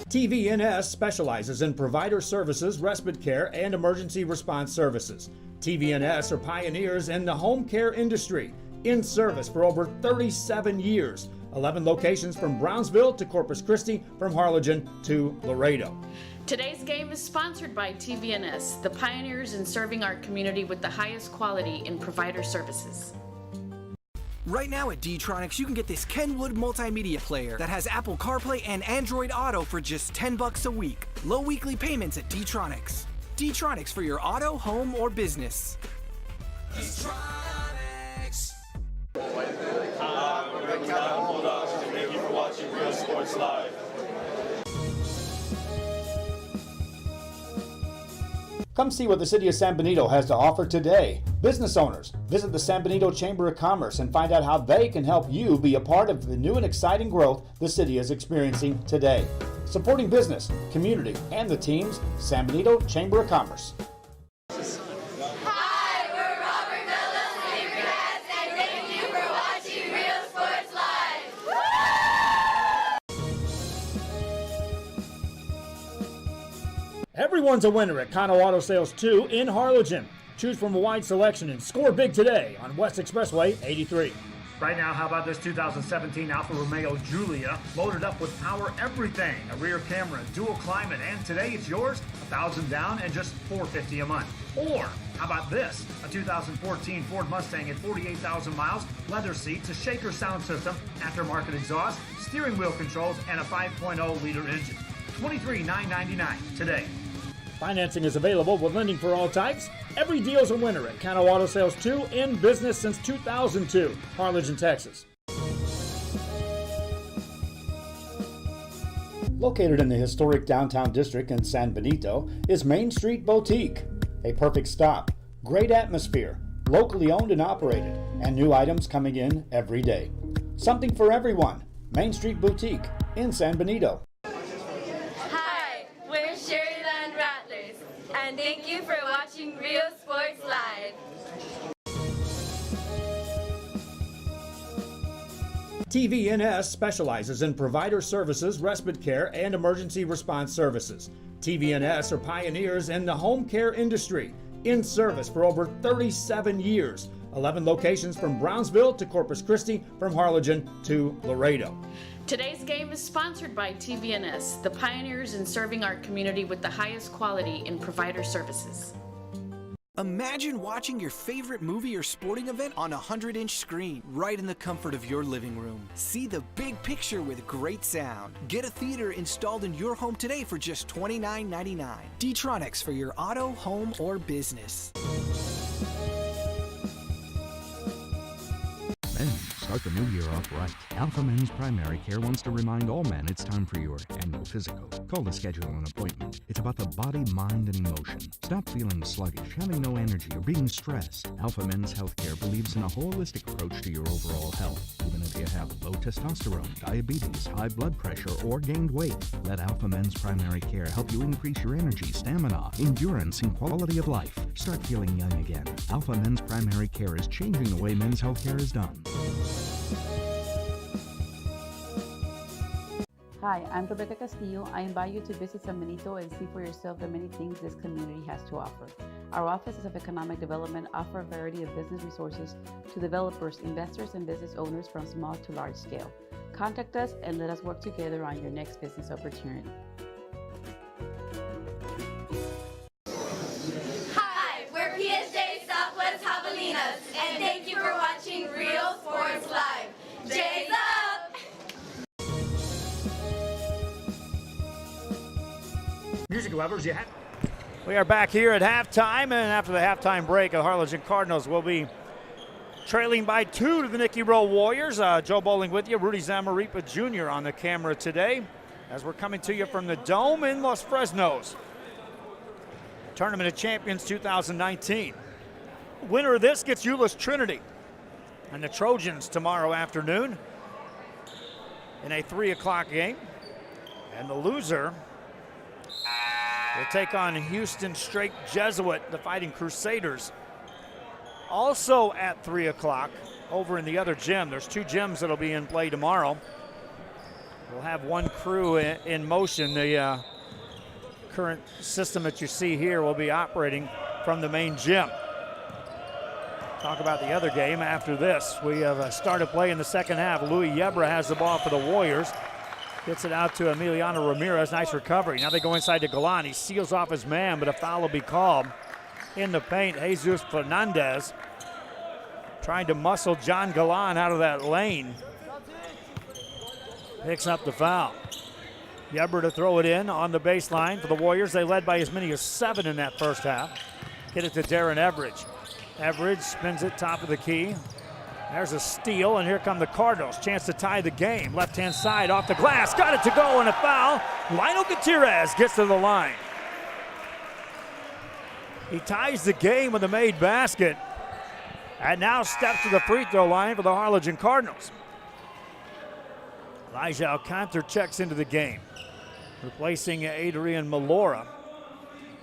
TVNS specializes in provider services, respite care, and emergency response services. TVNS are pioneers in the home care industry, in service for over 37 years. 11 locations from Brownsville to Corpus Christi, from Harlingen to Laredo. Today's game is sponsored by TVNS, the pioneers in serving our community with the highest quality in provider services. Right now at D-Tronics, you can get this Kenwood multimedia player that has Apple CarPlay and Android Auto for just $10 a week. Low weekly payments at D-Tronics. D-Tronics for your auto, home, or business. D-Tronics. We're Bulldogs, and thank you for watching Rio Sports Live. Come see what the City of San Benito has to offer today. Business owners, visit the San Benito Chamber of Commerce and find out how they can help you be a part of the new and exciting growth the city is experiencing today. Supporting business, community, and the teams, San Benito Chamber of Commerce. Hi, we're Robert Bella's favorite cats, and thank you for watching Real Sports Live. Everyone's a winner at Kano Auto Sales 2 in Harlingen. Choose from a wide selection and score big today on West Expressway 83. Right now, how about this 2017 Alfa Romeo Giulia, loaded up with power everything, a rear camera, dual climate, and today it's yours, $1,000 down and just $450 a month. Or how about this, a 2014 Ford Mustang at 48,000 miles, leather seats, a shaker sound system, aftermarket exhaust, steering wheel controls, and a 5.0-liter engine. $23,999 today. Financing is available with lending for all types. Every deal's a winner at Kano Auto Sales 2, in business since 2002, Harlingen, Texas. Located in the historic downtown district in San Benito is Main Street Boutique. A perfect stop, great atmosphere, locally owned and operated, and new items coming in every day. Something for everyone. Main Street Boutique in San Benito. And thank you for watching Real Sports Live. TVNS specializes in provider services, respite care, and emergency response services. TVNS are pioneers in the home care industry, in service for over 37 years. 11 locations from Brownsville to Corpus Christi, from Harlingen to Laredo. Today's game is sponsored by TVNS, the pioneers in serving our community with the highest quality in provider services. Imagine watching your favorite movie or sporting event on a 100-inch screen, right in the comfort of your living room. See the big picture with great sound. Get a theater installed in your home today for just $29.99. D-Tronics for your auto, home, or business. Men, start the new year off right. Alpha Men's Primary Care wants to remind all men it's time for your annual physical. Call to schedule an appointment. It's about the body, mind, and emotion. Stop feeling sluggish, having no energy, or being stressed. Alpha Men's Healthcare believes in a holistic approach to your overall health. Even if you have low testosterone, diabetes, high blood pressure, or gained weight, let Alpha Men's Primary Care help you increase your energy, stamina, endurance, and quality of life. Start feeling young again. Alpha Men's Primary Care is changing the way men's healthcare is done. Hi, I'm Rebecca Castillo. I invite you to visit San Benito and see for yourself the many things this community has to offer. Our offices of economic development offer a variety of business resources to developers, investors, and business owners from small to large scale. Contact us and let us work together on your next business opportunity. Hi, we're PSJ Southwest Javelinas, and thank you for watching Real Sports Live. Jay's up! Music lovers, we are back here at halftime, and after the halftime break, the Harlingen Cardinals will be trailing by 2 to the Nikki Rowe Warriors. Joe Bowling with you, Rudy Zamaripa Jr. on the camera today as we're coming to you from the Dome in Los Fresnos. Tournament of Champions 2019. Winner of this gets Euless Trinity and the Trojans tomorrow afternoon in a 3 o'clock game. And the loser will take on Houston Straight Jesuit, the Fighting Crusaders. Also at 3 o'clock over in the other gym. There's 2 gyms that'll be in play tomorrow. We'll have one crew in motion. The current system that you see here will be operating from the main gym. Talk about the other game after this. We have started play in the second half. Louis Yebra has the ball for the Warriors. Gets it out to Emiliano Ramirez. Nice recovery. Now they go inside to Galan. He seals off his man, but a foul will be called. In the paint, Jesus Fernandez trying to muscle John Galan out of that lane. Picks up the foul. Yebra to throw it in on the baseline for the Warriors. They led by as many as 7 in that first half. Get it to Darren Everidge. Everidge spins it top of the key. There's a steal, and here come the Cardinals. Chance to tie the game. Left-hand side off the glass. Got it to go, and a foul. Lionel Gutierrez gets to the line. He ties the game with a made basket and now steps to the free throw line for the Harlingen Cardinals. Elijah Alcantara checks into the game, replacing Adrian Melora.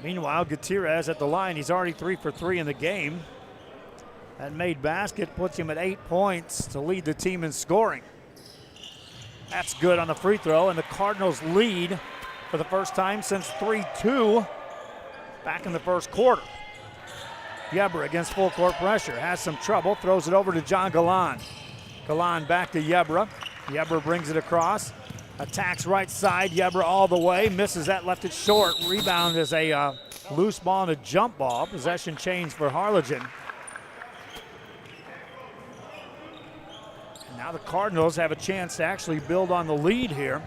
Meanwhile, Gutierrez at the line. He's already 3 for 3 in the game. That made basket puts him at 8 points to lead the team in scoring. That's good on the free throw, and the Cardinals lead for the first time since 3-2 back in the first quarter. Yebra against full court pressure, has some trouble, throws it over to John Galan. Galan back to Yebra. Yebra brings it across, attacks right side, Yebra all the way, misses that, left it short. Rebound is a loose ball and a jump ball. Possession change for Harlingen. And now the Cardinals have a chance to actually build on the lead here.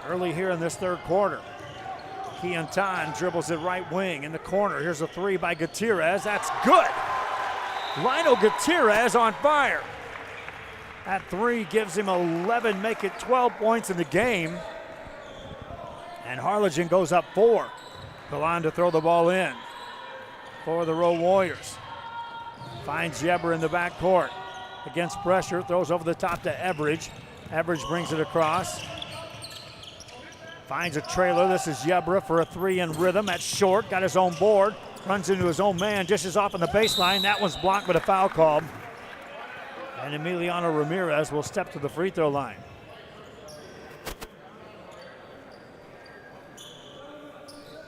Early here in this third quarter. Keontan dribbles it right wing in the corner. Here's a three by Gutierrez. That's good. Lionel Gutierrez on fire. That three gives him 11, make it 12 points in the game. And Harlingen goes up 4. Galan to throw the ball in for the Rowe Warriors. Finds Yebra in the backcourt. Against pressure, throws over the top to Everidge. Everidge brings it across. Finds a trailer. This is Yebra for a three in rhythm. That's short. Got his own board. Runs into his own man. Dishes off on the baseline. That one's blocked with a foul called. And Emiliano Ramirez will step to the free throw line.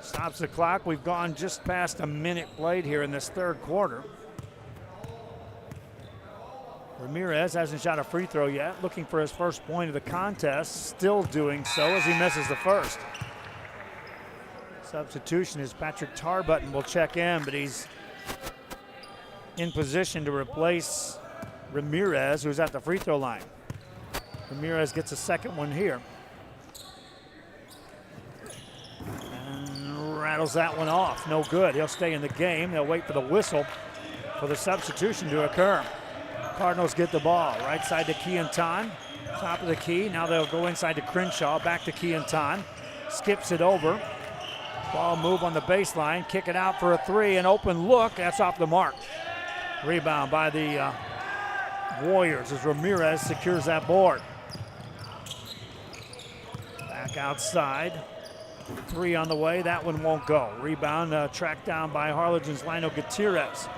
Stops the clock. We've gone just past a minute played here in this third quarter. Ramirez hasn't shot a free throw yet, looking for his first point of the contest, still doing so as he misses the first. Substitution is Patrick Tarbutton will check in, but he's in position to replace Ramirez, who's at the free throw line. Ramirez gets a second one here. And rattles that one off, no good. He'll stay in the game. They'll wait for the whistle for the substitution to occur. Cardinals get the ball, right side to Keontan, top of the key. Now they'll go inside to Crenshaw, back to Keontan, skips it over. Ball move on the baseline, kick it out for a three, an open look, that's off the mark. Rebound by the Warriors as Ramirez secures that board. Back outside, three on the way, that one won't go. Rebound tracked down by Harlingen's Lionel Gutierrez.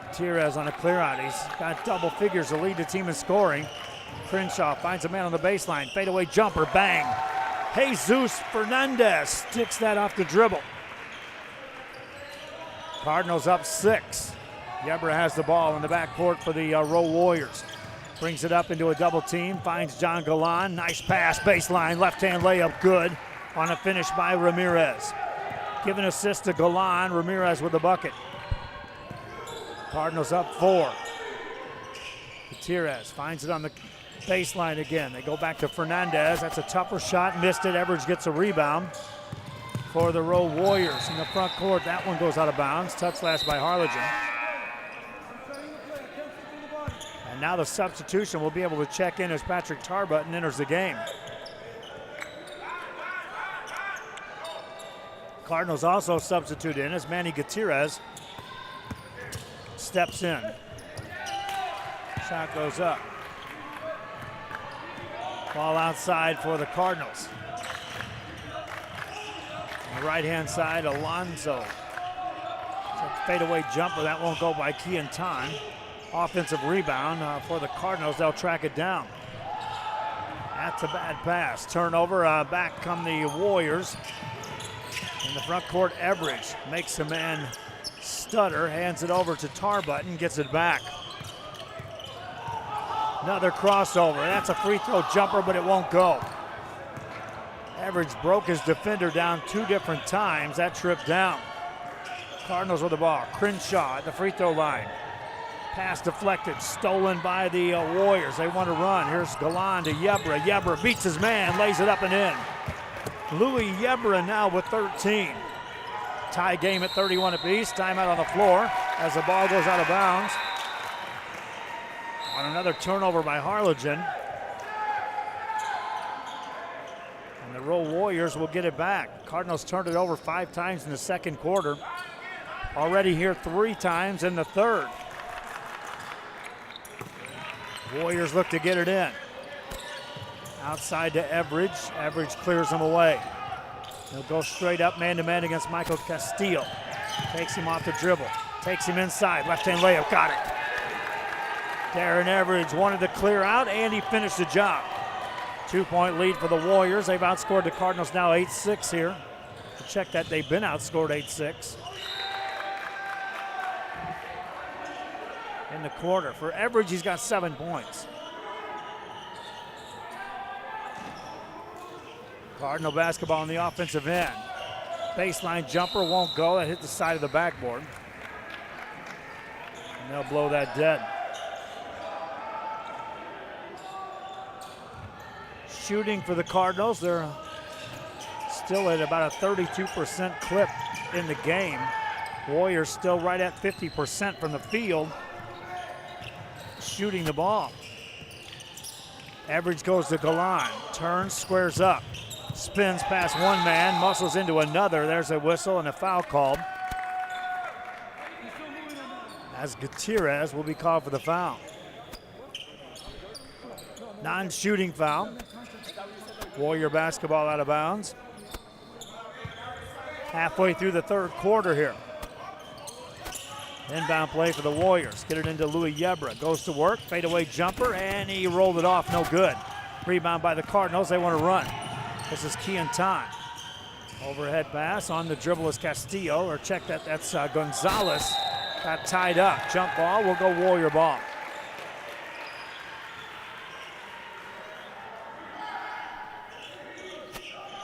Gutierrez on a clear out. He's got double figures to lead the team in scoring. Crenshaw finds a man on the baseline. Fadeaway jumper, bang. Jesus Fernandez sticks that off the dribble. Cardinals up 6. Yebra has the ball in the backcourt for the Rowe Warriors. Brings it up into a double team. Finds John Galan. Nice pass, baseline, left-hand layup, good. On a finish by Ramirez. Give an assist to Galan. Ramirez with the bucket. Cardinals up 4. Gutierrez finds it on the baseline again. They go back to Fernandez. That's a tougher shot. Missed it. Everidge gets a rebound for the Rowe Warriors in the front court. That one goes out of bounds. Touch last by Harlingen. And now the substitution will be able to check in as Patrick Tarbutton enters the game. Cardinals also substitute in as Manny Gutierrez steps in. Shot goes up. Ball outside for the Cardinals. On the right-hand side, Alonso. It's a fadeaway jumper. That won't go by Keontan. Offensive rebound for the Cardinals. They'll track it down. That's a bad pass. Turnover. Back come the Warriors. In the front court, Everidge makes a man stutter, hands it over to Tarbutton, gets it back. Another crossover. That's a free throw jumper, but it won't go. Everidge broke his defender down 2 different times. That tripped down. Cardinals with the ball. Crenshaw at the free throw line. Pass deflected, stolen by the Warriors. They want to run. Here's Galan to Yebra. Yebra beats his man, lays it up and in. Louis Yebra now with 13. Tie game at 31 apiece. Timeout on the floor as the ball goes out of bounds. On another turnover by Harlingen. And the Rowe Warriors will get it back. Cardinals turned it over 5 times in the second quarter. Already here 3 times in the third. Warriors look to get it in. Outside to Everidge. Everidge clears him away. He'll go straight up man-to-man against Michael Castillo. Takes him off the dribble. Takes him inside. Left-hand layup. Got it. Darren Everidge wanted to clear out, and he finished the job. 2-point lead for the Warriors. They've outscored the Cardinals now 8-6 here. Check that, they've been outscored 8-6. In the quarter. For Everidge, he's got 7 points. Cardinal basketball on the offensive end. Baseline jumper won't go. That hit the side of the backboard. And they'll blow that dead. Shooting for the Cardinals, they're still at about a 32% clip in the game. Warriors still right at 50% from the field, shooting the ball. Everidge goes to Galan, turns, squares up, spins past one man, muscles into another. There's a whistle and a foul called, as Gutierrez will be called for the foul. Non-shooting foul. Warrior basketball out of bounds. Halfway through the third quarter here. Inbound play for the Warriors. Get it into Louis Yebra. Goes to work, fadeaway jumper, and he rolled it off, no good. Rebound by the Cardinals, they want to run. This is Keon Time. Overhead pass, on the dribble is Castillo, or check that, that's Gonzalez. Got tied up. Jump ball, will go Warrior ball.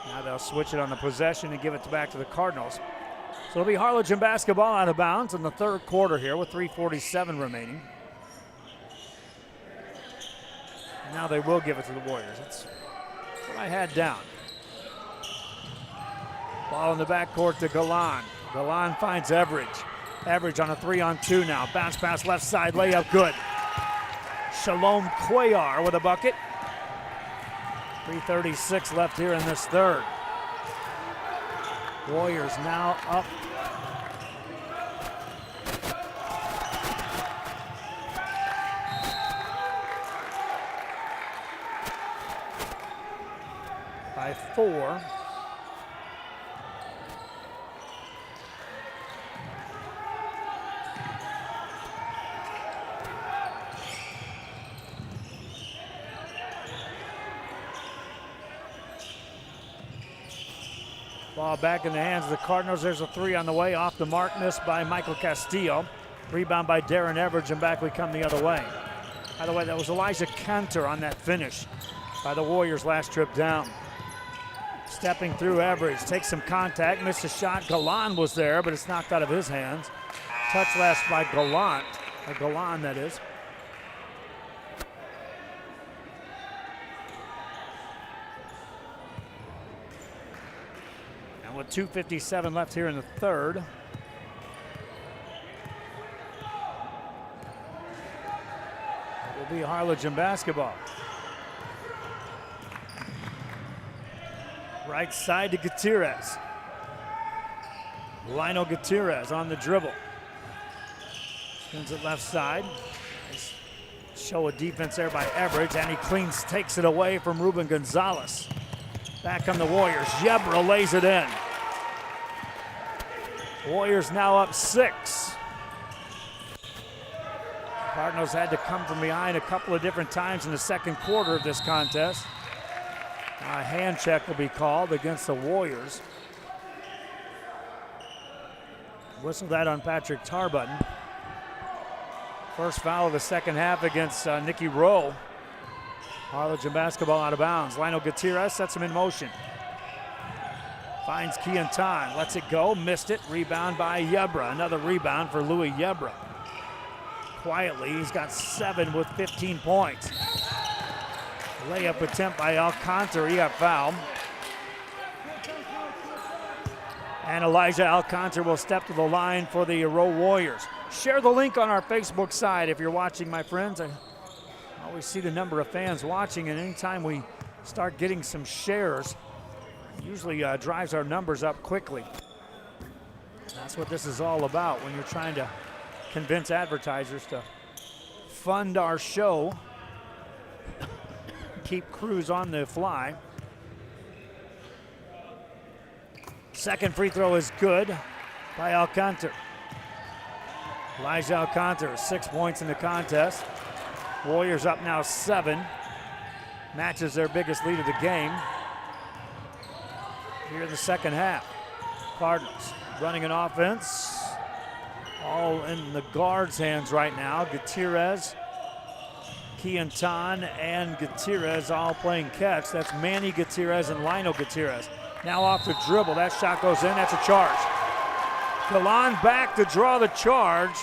Now they'll switch it on the possession and give it back to the Cardinals. So it'll be Harlingen basketball out of bounds in the third quarter here with 3:47 remaining. And now they will give it to the Warriors. That's what I had down. Ball in the backcourt to Galan. Galan finds Everidge. Everidge on a 3-on-2 now. Bounce pass left side, layup good. Shalom Cuellar with a bucket. 3:36 left here in this third. Warriors now up. By 4. Ball back in the hands of the Cardinals. There's a 3 on the way, off the mark, missed by Michael Castillo. Rebound by Darren Everidge, and back we come the other way. By the way, that was Elijah Cantor on that finish by the Warriors last trip down. Stepping through Everidge, takes some contact, missed a shot. Galan was there, but it's knocked out of his hands. Touch last by Galan, or Galan that is. With 2:57 left here in the third. It will be Harlingen basketball. Right side to Gutierrez. Lionel Gutierrez on the dribble. Spins it left side. Nice show of defense there by Everidge, and he takes it away from Ruben Gonzalez. Back on the Warriors. Yebra lays it in. Warriors now up 6. Cardinals had to come from behind a couple of different times in the second quarter of this contest. A hand check will be called against the Warriors. Whistle that on Patrick Tarbutton. First foul of the second half against Nikki Rowe. Harlingen basketball out of bounds. Lionel Gutierrez sets him in motion. Finds Keon Time, lets it go, missed it. Rebound by Yebra. Another rebound for Louis Yebra. Quietly, he's got 7 with 15 points. Layup attempt by Alcantara, he got fouled. And Elijah Alcantara will step to the line for the Rowe Warriors. Share the link on our Facebook side if you're watching, my friends. I always see the number of fans watching, and anytime we start getting some shares, usually drives our numbers up quickly. That's what this is all about when you're trying to convince advertisers to fund our show, keep crews on the fly. Second free throw is good by Alcantara. Elijah Alcantara, 6 points in the contest. Warriors up now 7. Matches their biggest lead of the game here in the second half. Cardinals running an offense. All in the guards' hands right now. Gutierrez, Keontan, and Gutierrez all playing catch. That's Manny Gutierrez and Lionel Gutierrez. Now off the dribble. That shot goes in. That's a charge. Galan back to draw the charge.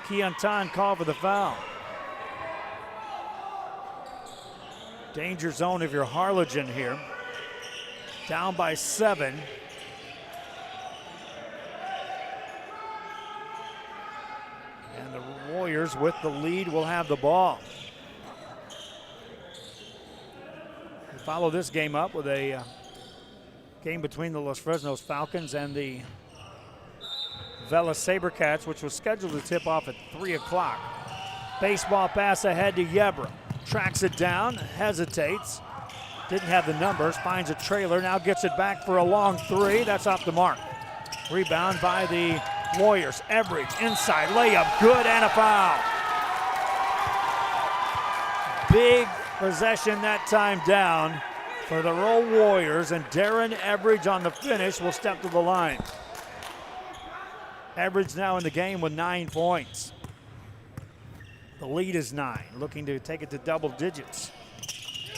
Keontan called for the foul. Danger zone if you're Harlingen here. Down by 7. And the Warriors with the lead will have the ball. We follow this game up with a game between the Los Fresnos Falcons and the Vela Sabercats, which was scheduled to tip off at 3 o'clock. Baseball pass ahead to Yebra. Tracks it down, hesitates. Didn't have the numbers, finds a trailer, now gets it back for a long 3. That's off the mark. Rebound by the Warriors. Everidge inside, layup, good, and a foul. Big possession that time down for the Rowe Warriors, and Darren Everidge on the finish will step to the line. Everidge now in the game with 9 points. The lead is 9, looking to take it to double digits.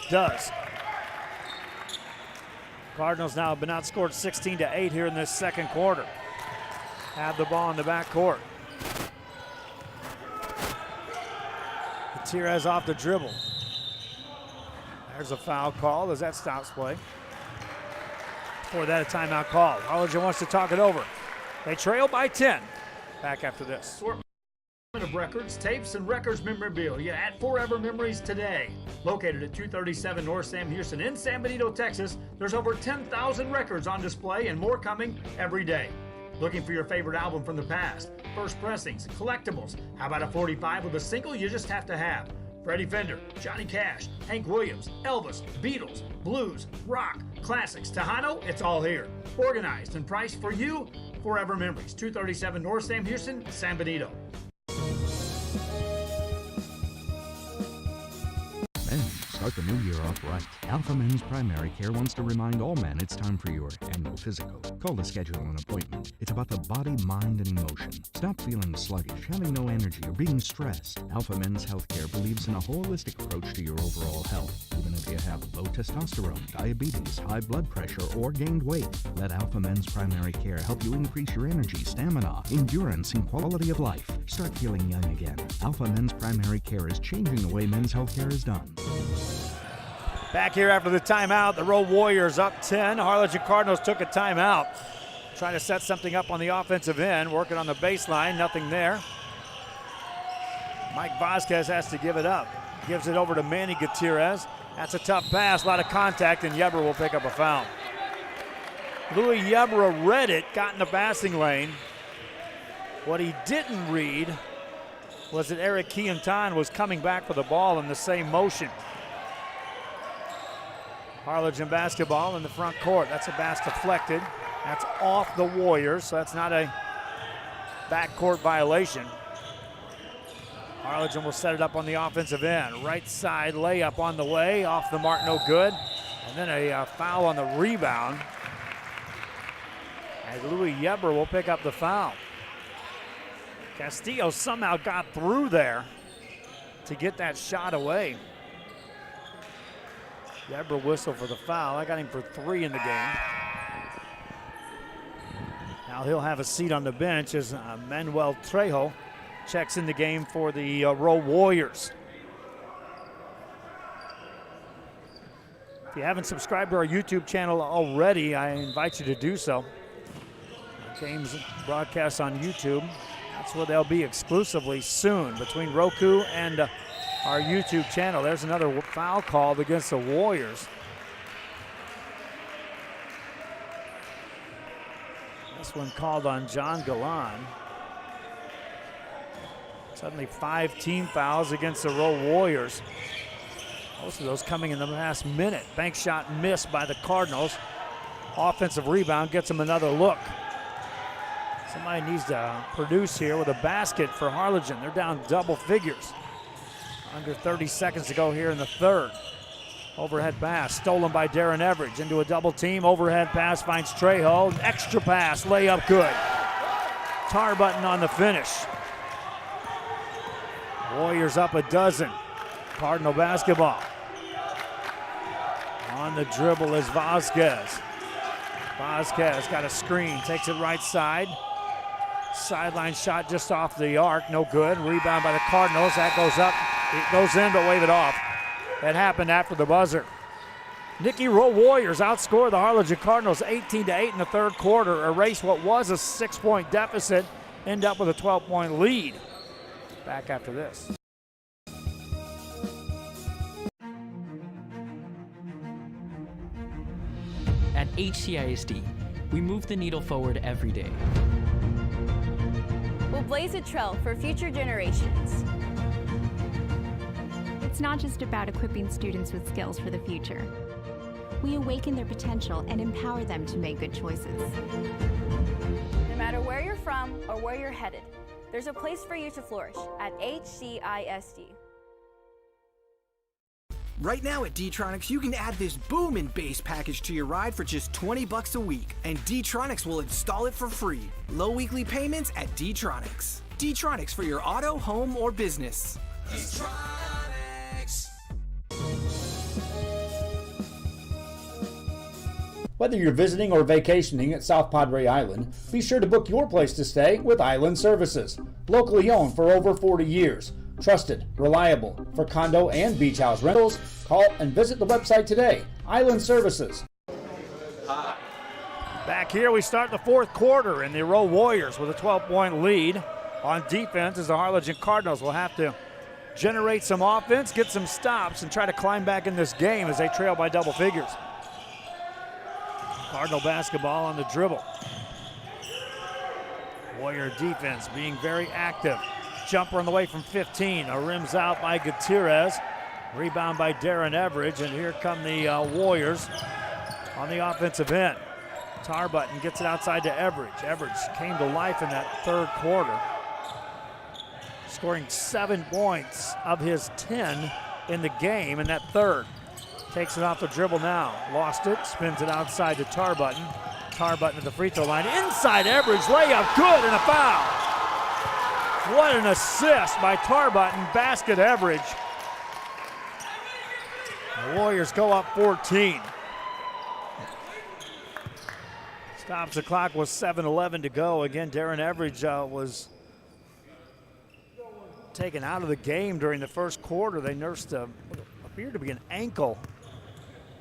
Does. Cardinals now have been outscored 16-8 here in this second quarter. Have the ball in the backcourt. Gutierrez off the dribble. There's a foul call as that stops play. Before that, a timeout call. Harlingen wants to talk it over. They trail by 10. Back after this. Of records, tapes, and records memorabilia at Forever Memories today. Located at 237 North Sam Houston in San Benito, Texas, there's over 10,000 records on display and more coming every day. Looking for your favorite album from the past? First pressings, collectibles. How about a 45 with a single you just have to have? Freddie Fender, Johnny Cash, Hank Williams, Elvis, Beatles, blues, rock, classics, Tejano, it's all here. Organized and priced for you. Forever Memories, 237 North Sam Houston, San Benito. Men, start the new year off right. Alpha Men's Primary Care wants to remind all men it's time for your annual physical. Call to schedule an appointment. It's about the body, mind, and emotion. Stop feeling sluggish, having no energy, or being stressed. Alpha Men's Healthcare believes in a holistic approach to your overall health. Even if you have low testosterone, diabetes, high blood pressure, or gained weight, let Alpha Men's Primary Care help you increase your energy, stamina, endurance, and quality of life. Start feeling young again. Alpha Men's Primary Care is changing the way men's healthcare is done. Back here after the timeout, the Rowe Warriors up 10. Harlingen Cardinals took a timeout. Trying to set something up on the offensive end, working on the baseline, nothing there. Mike Vasquez has to give it up. Gives it over to Manny Gutierrez. That's a tough pass, a lot of contact, and Yebra will pick up a foul. Louis Yebra read it, got in the passing lane. What he didn't read was that Eric Keontan was coming back for the ball in the same motion. Harlingen basketball in the front court. That's a pass deflected. That's off the Warriors, so that's not a backcourt violation. Harlingen will set it up on the offensive end. Right side layup on the way, off the mark, no good. And then a foul on the rebound. And Louis Yebra will pick up the foul. Castillo somehow got through there to get that shot away. Yebra whistle for the foul. I got him for 3 in the game. Now he'll have a seat on the bench as Manuel Trejo checks in the game for the Rowe Warriors. If you haven't subscribed to our YouTube channel already, I invite you to do so. Games broadcast on YouTube. That's where they'll be exclusively soon, between Roku and our YouTube channel. There's another foul called against the Warriors. This one called on John Galan. Suddenly 5 team fouls against the Rowe Warriors. Most of those coming in the last minute. Bank shot missed by the Cardinals. Offensive rebound gets them another look. Somebody needs to produce here with a basket for Harlingen. They're down double figures. Under 30 seconds to go here in the third. Overhead pass stolen by Darren Everidge into a double team. Overhead pass finds Trejo. Extra pass, layup good. Tarbutton on the finish. Warriors up a dozen. Cardinal basketball. On the dribble is Vasquez. Vasquez got a screen, takes it right side. Sideline shot just off the arc, no good. Rebound by the Cardinals, that goes up. It goes in, but wave it off. It happened after the buzzer. Nikki, Rowe Warriors outscore the Harlingen Cardinals 18-8 in the third quarter. Erase what was a 6-point deficit, end up with a 12-point lead. Back after this. At HCISD, we move the needle forward every day. We'll blaze a trail for future generations. It's not just about equipping students with skills for the future. We awaken their potential and empower them to make good choices. No matter where you're from or where you're headed, there's a place for you to flourish at HCISD. Right now at D-Tronics, you can add this boom and bass package to your ride for just $20 a week, and D-Tronics will install it for free. Low weekly payments at D-Tronics. D-Tronics for your auto, home, or business. D-Tronics. Whether you're visiting or vacationing at South Padre Island, be sure to book your place to stay with Island Services. Locally owned for over 40 years. Trusted, reliable for condo and beach house rentals. Call and visit the website today. Island Services. Back here, we start the fourth quarter, and the Rowe Warriors with a 12-point lead on defense as the Harlingen Cardinals will have to generate some offense, get some stops, and try to climb back in this game as they trail by double figures. Cardinal basketball on the dribble. Warrior defense being very active. Jumper on the way from 15. A rims out by Gutierrez. Rebound by Darren Everidge. And here come the Warriors on the offensive end. Tarbutton gets it outside to Everidge. Everidge came to life in that third quarter, scoring 7 points of his 10 in the game in that third. Takes it off the dribble now. Lost it. Spins it outside to Tarbutton. Tarbutton at the free throw line. Inside Everidge. Layup good and a foul. What an assist by Tarbutton. Basket Everidge. The Warriors go up 14. Stops the clock with 7:11 to go. Again, Darren Everidge was taken out of the game during the first quarter. They nursed what appeared to be an ankle.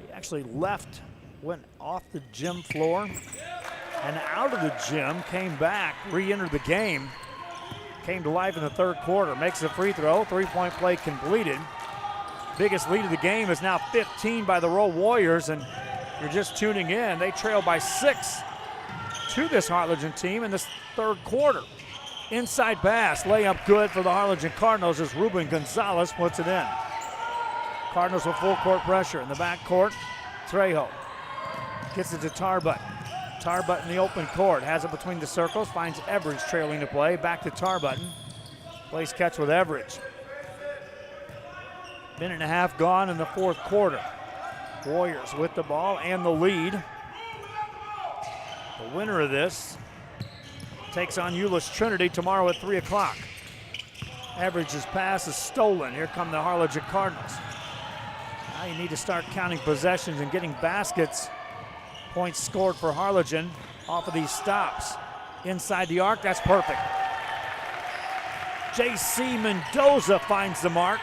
He actually left, went off the gym floor and out of the gym, came back, re-entered the game. Came to life in the third quarter. Makes a free throw. 3-point play completed. Biggest lead of the game is now 15 by the Rowe Warriors. And if you're just tuning in, they trail by 6 to this Harlingen team in this third quarter. Inside pass. Layup good for the Harlingen Cardinals as Ruben Gonzalez puts it in. Cardinals with full court pressure in the backcourt. Trejo gets it to Tarbutton. Tarbutton in the open court, has it between the circles, finds Everidge trailing to play, back to Tarbutton. Plays catch with Everidge. Minute and a half gone in the fourth quarter. Warriors with the ball and the lead. The winner of this takes on Euless Trinity tomorrow at 3 o'clock. Everidge's pass is stolen. Here come the Harlingen Cardinals. Now you need to start counting possessions and getting baskets. Points scored for Harlingen off of these stops. Inside the arc, that's perfect. J.C. Mendoza finds the mark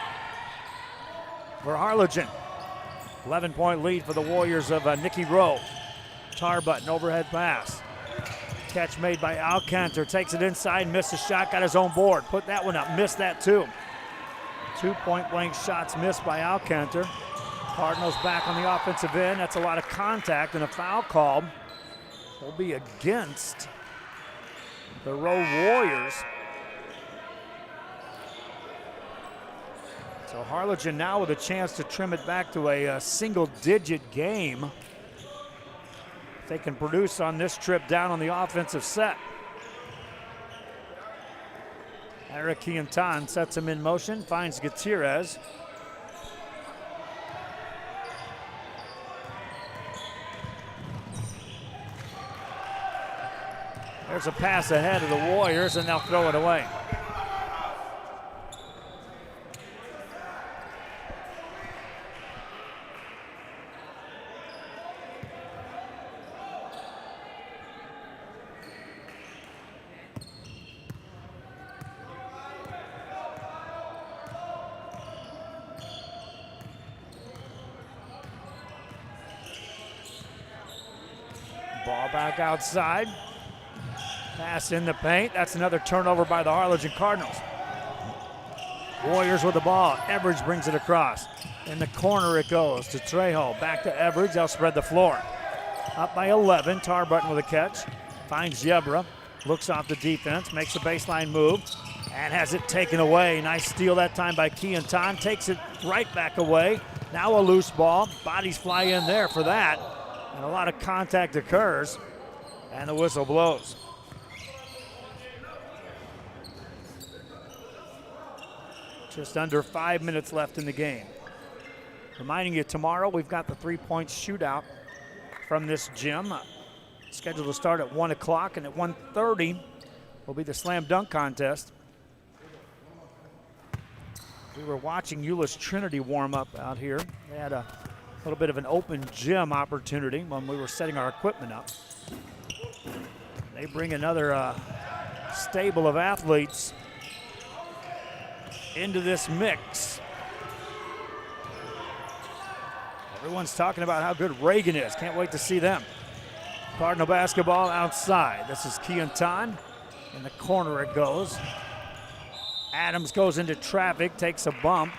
for Harlingen. 11-point lead for the Warriors of Nikki Rowe. Tarbutton overhead pass. Catch made by Alcantar, takes it inside, missed a shot, got his own board. Put that one up, missed that too. 2 point blank shots missed by Alcantar. Cardinals back on the offensive end. That's a lot of contact, and a foul call will be against the Rowe Warriors. So Harlingen now with a chance to trim it back to a single-digit game. If they can produce on this trip down on the offensive set. Eric Quintan sets him in motion, finds Gutierrez. There's a pass ahead of the Warriors, and they'll throw it away. Ball back outside. Pass in the paint. That's another turnover by the Harlingen Cardinals. Warriors with the ball. Everidge brings it across. In the corner it goes to Trejo. Back to Everidge. They'll spread the floor. Up by 11. Tarbutton with a catch. Finds Yebra. Looks off the defense. Makes a baseline move. And has it taken away. Nice steal that time by Quintan. Takes it right back away. Now a loose ball. Bodies fly in there for that. And a lot of contact occurs. And the whistle blows. Just under 5 minutes left in the game. Reminding you, tomorrow we've got the three-point shootout from this gym. Scheduled to start at 1 o'clock, and at 1:30 will be the slam dunk contest. We were watching Euless Trinity warm up out here. They had a little bit of an open gym opportunity when we were setting our equipment up. They bring another stable of athletes into this mix. Everyone's talking about how good Reagan is. Can't wait to see them. Cardinal basketball outside. This is Quintan. In the corner it goes. Adams goes into traffic, takes a bump.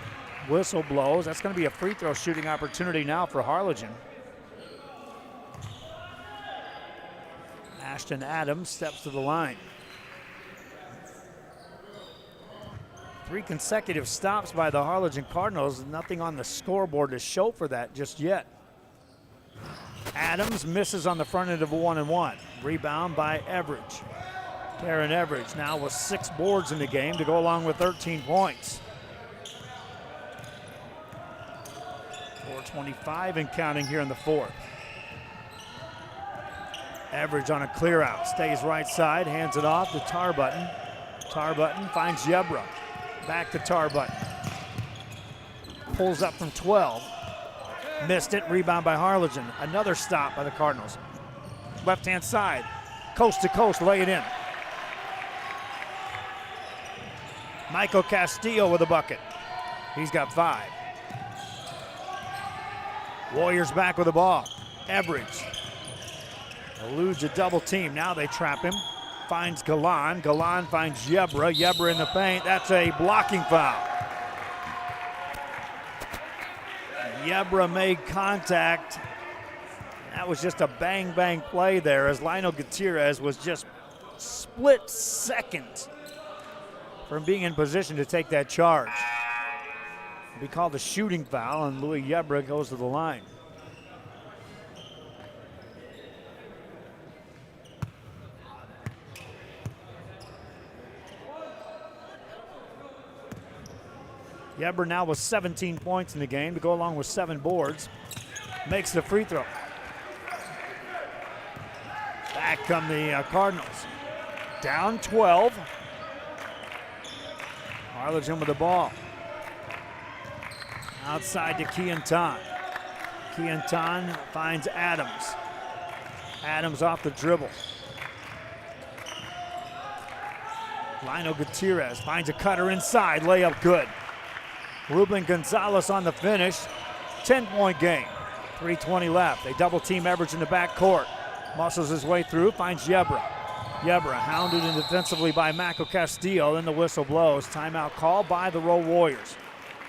Whistle blows. That's going to be a free throw shooting opportunity now for Harlingen. Ashton Adams steps to the line. 3 consecutive stops by the Harlingen Cardinals. Nothing on the scoreboard to show for that just yet. Adams misses on the front end of a 1-and-1. Rebound by Everidge. Darren Everidge now with 6 boards in the game to go along with 13 points. 4:25 and counting here in the fourth. Everidge on a clear out. Stays right side, hands it off to Tarbutton. Tarbutton finds Yebra. Back to Tarbutton. Pulls up from 12. Missed it. Rebound by Harlingen. Another stop by the Cardinals. Left-hand side. Coast to coast. Lay it in. Michael Castillo with a bucket. He's got 5. Warriors back with the ball. Everidge. Eludes a double team. Now they trap him. Finds Galan. Galan finds Yebra. Yebra in the paint. That's a blocking foul. Yebra made contact. That was just a bang-bang play there as Lionel Gutierrez was just split second from being in position to take that charge. It'll be called a shooting foul, and Louis Yebra goes to the line. Yebra now with 17 points in the game to go along with 7 boards. Makes the free throw. Back come the Cardinals. Down 12. Harlingen with the ball. Outside to Quintan. Quintan finds Adams. Adams off the dribble. Lionel Gutierrez finds a cutter inside. Layup good. Ruben Gonzalez on the finish. 10-point game. 3:20 left. They double team Everidge in the backcourt. Muscles his way through. Finds Yebra. Yebra hounded in defensively by Michael Castillo. Then the whistle blows. Timeout call by the Rowe Warriors.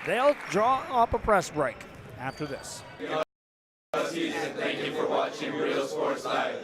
They'll draw up a press break after this. Thank you for watching Real Sports Live.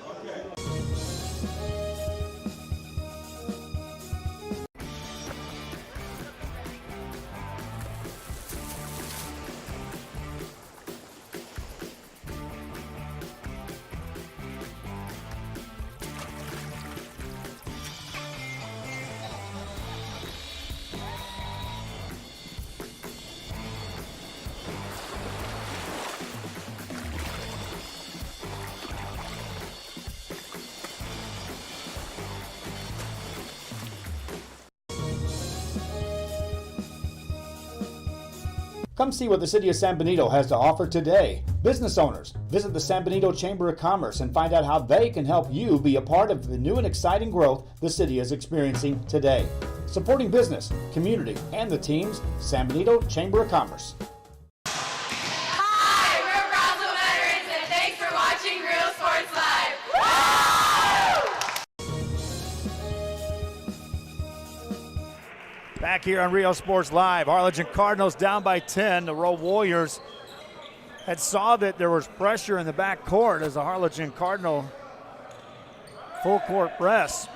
Come see what the City of San Benito has to offer today. Business owners, visit the San Benito Chamber of Commerce and find out how they can help you be a part of the new and exciting growth the city is experiencing today. Supporting business, community, and the teams, San Benito Chamber of Commerce. Hi, we're Brownsville veterans, and thanks for watching Real Sports Live. Back here on Real Sports Live, Harlingen Cardinals down by 10. The Rowe Warriors had saw that there was pressure in the back court as the Harlingen Cardinal full court press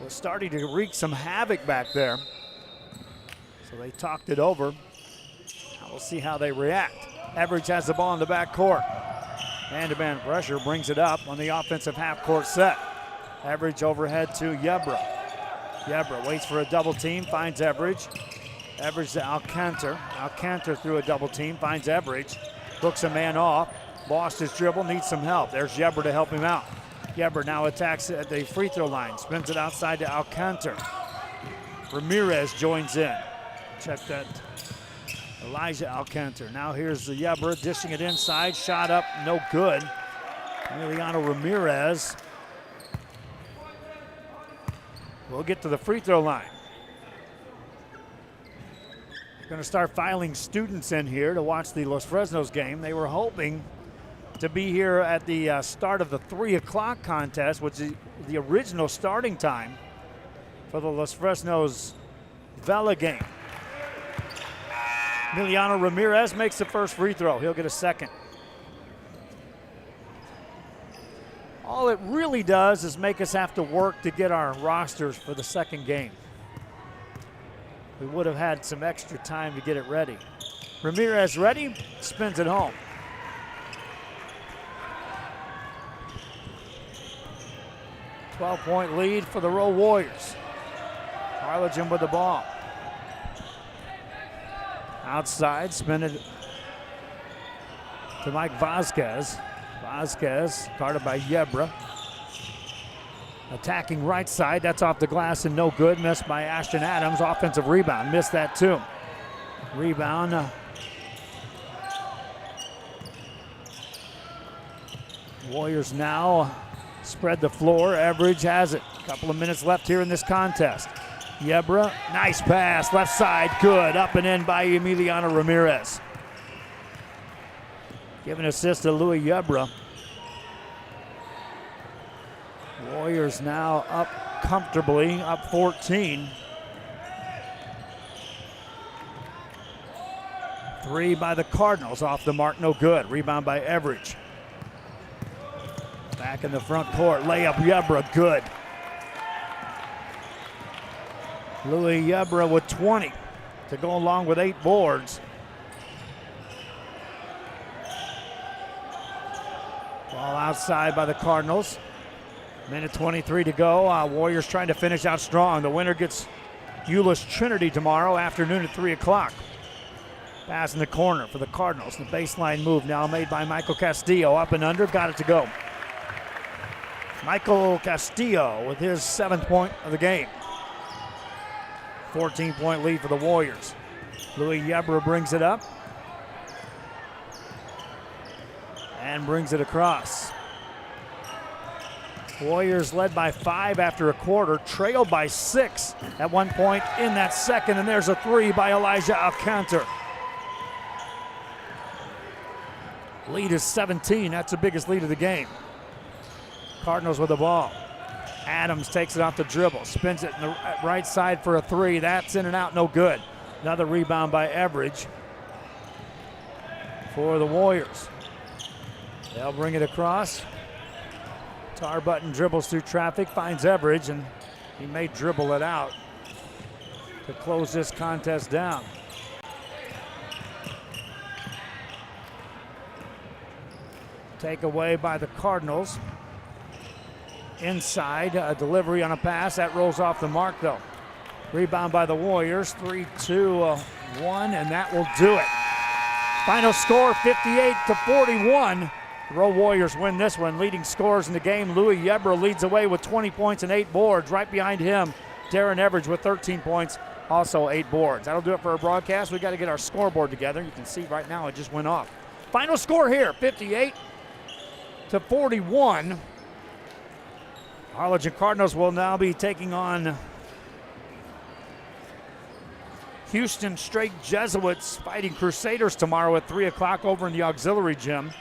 was starting to wreak some havoc back there. So they talked it over. We'll see how they react. Everidge has the ball in the back court. Man-to-man pressure brings it up on the offensive half-court set. Everidge overhead to Yebra. Yebra waits for a double team, finds Everidge. Everidge to Alcantar. Alcantar through a double team, finds Everidge. Hooks a man off. Lost his dribble, needs some help. There's Yebra to help him out. Yebra now attacks at the free throw line, spins it outside to Alcantar. Ramirez joins in. Check that. Elijah Alcantar. Now here's the Yebra dishing it inside. Shot up, no good. Emiliano Ramirez will get to the free throw line. Going to start filing students in here to watch the Los Fresnos game. They were hoping to be here at the start of the 3 o'clock contest, which is the original starting time for the Los Fresnos Vela game. Emiliano Ramirez makes the first free throw. He'll get a second. All it really does is make us have to work to get our rosters for the second game. We would have had some extra time to get it ready. Ramirez ready, spins it home. .12 lead for the Rowe Warriors. Harlingen with the ball. Outside, spin it to Mike Vasquez. Vasquez, guarded by Yebra. Attacking right side, that's off the glass and no good. Missed by Ashton Adams. Offensive rebound, missed that too. Rebound. Warriors now spread the floor. Everidge has it. A couple of minutes left here in this contest. Yebra, nice pass, left side, good. Up and in by Emiliano Ramirez. Giving assist to Louis Yebra. Warriors now up comfortably, up 14. 3 by the Cardinals, off the mark, no good. Rebound by Everidge. Back in the front court, layup Yebra, good. Louis Yebra with 20 to go along with 8 boards. Ball outside by the Cardinals. Minute 23 to go. Warriors trying to finish out strong. The winner gets Euless Trinity tomorrow afternoon at 3 o'clock. Pass in the corner for the Cardinals. The baseline move now made by Michael Castillo. Up and under, got it to go. Michael Castillo with his 7th point of the game. 14-point lead for the Warriors. Louis Yebra brings it up and brings it across. Warriors led by 5 after a quarter, trailed by 6 at one point in that second, and there's a 3 by Elijah Alcantar. Lead is 17, that's the biggest lead of the game. Cardinals with the ball. Adams takes it off the dribble, spins it in the right side for a 3. That's in and out, no good. Another rebound by Everidge for the Warriors. They'll bring it across. Tarbutton dribbles through traffic, finds Everidge, and he may dribble it out to close this contest down. Takeaway by the Cardinals. Inside, a delivery on a pass. That rolls off the mark, though. Rebound by the Warriors. 3-2-1, and that will do it. Final score, 58-41. Rowe Warriors win this one. Leading scorers in the game, Louis Yebra leads away with 20 points and 8 boards. Right behind him, Darren Everidge with 13 points Also 8 boards. That'll do it for our broadcast. We got to get our scoreboard together. You can see right now it just went off. Final score here, 58-41. Harlingen Cardinals will now be taking on Houston Straight Jesuits Fighting Crusaders tomorrow at 3 o'clock over in the auxiliary gym.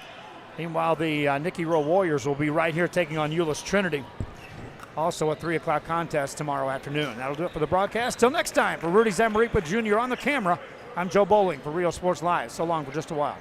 Meanwhile, the Nikki Rowe Warriors will be right here taking on Euless Trinity. Also a 3 o'clock contest tomorrow afternoon. That'll do it for the broadcast. Till next time, for Rudy Zamaripa Jr. on the camera, I'm Joe Bowling for Real Sports Live. So long for just a while.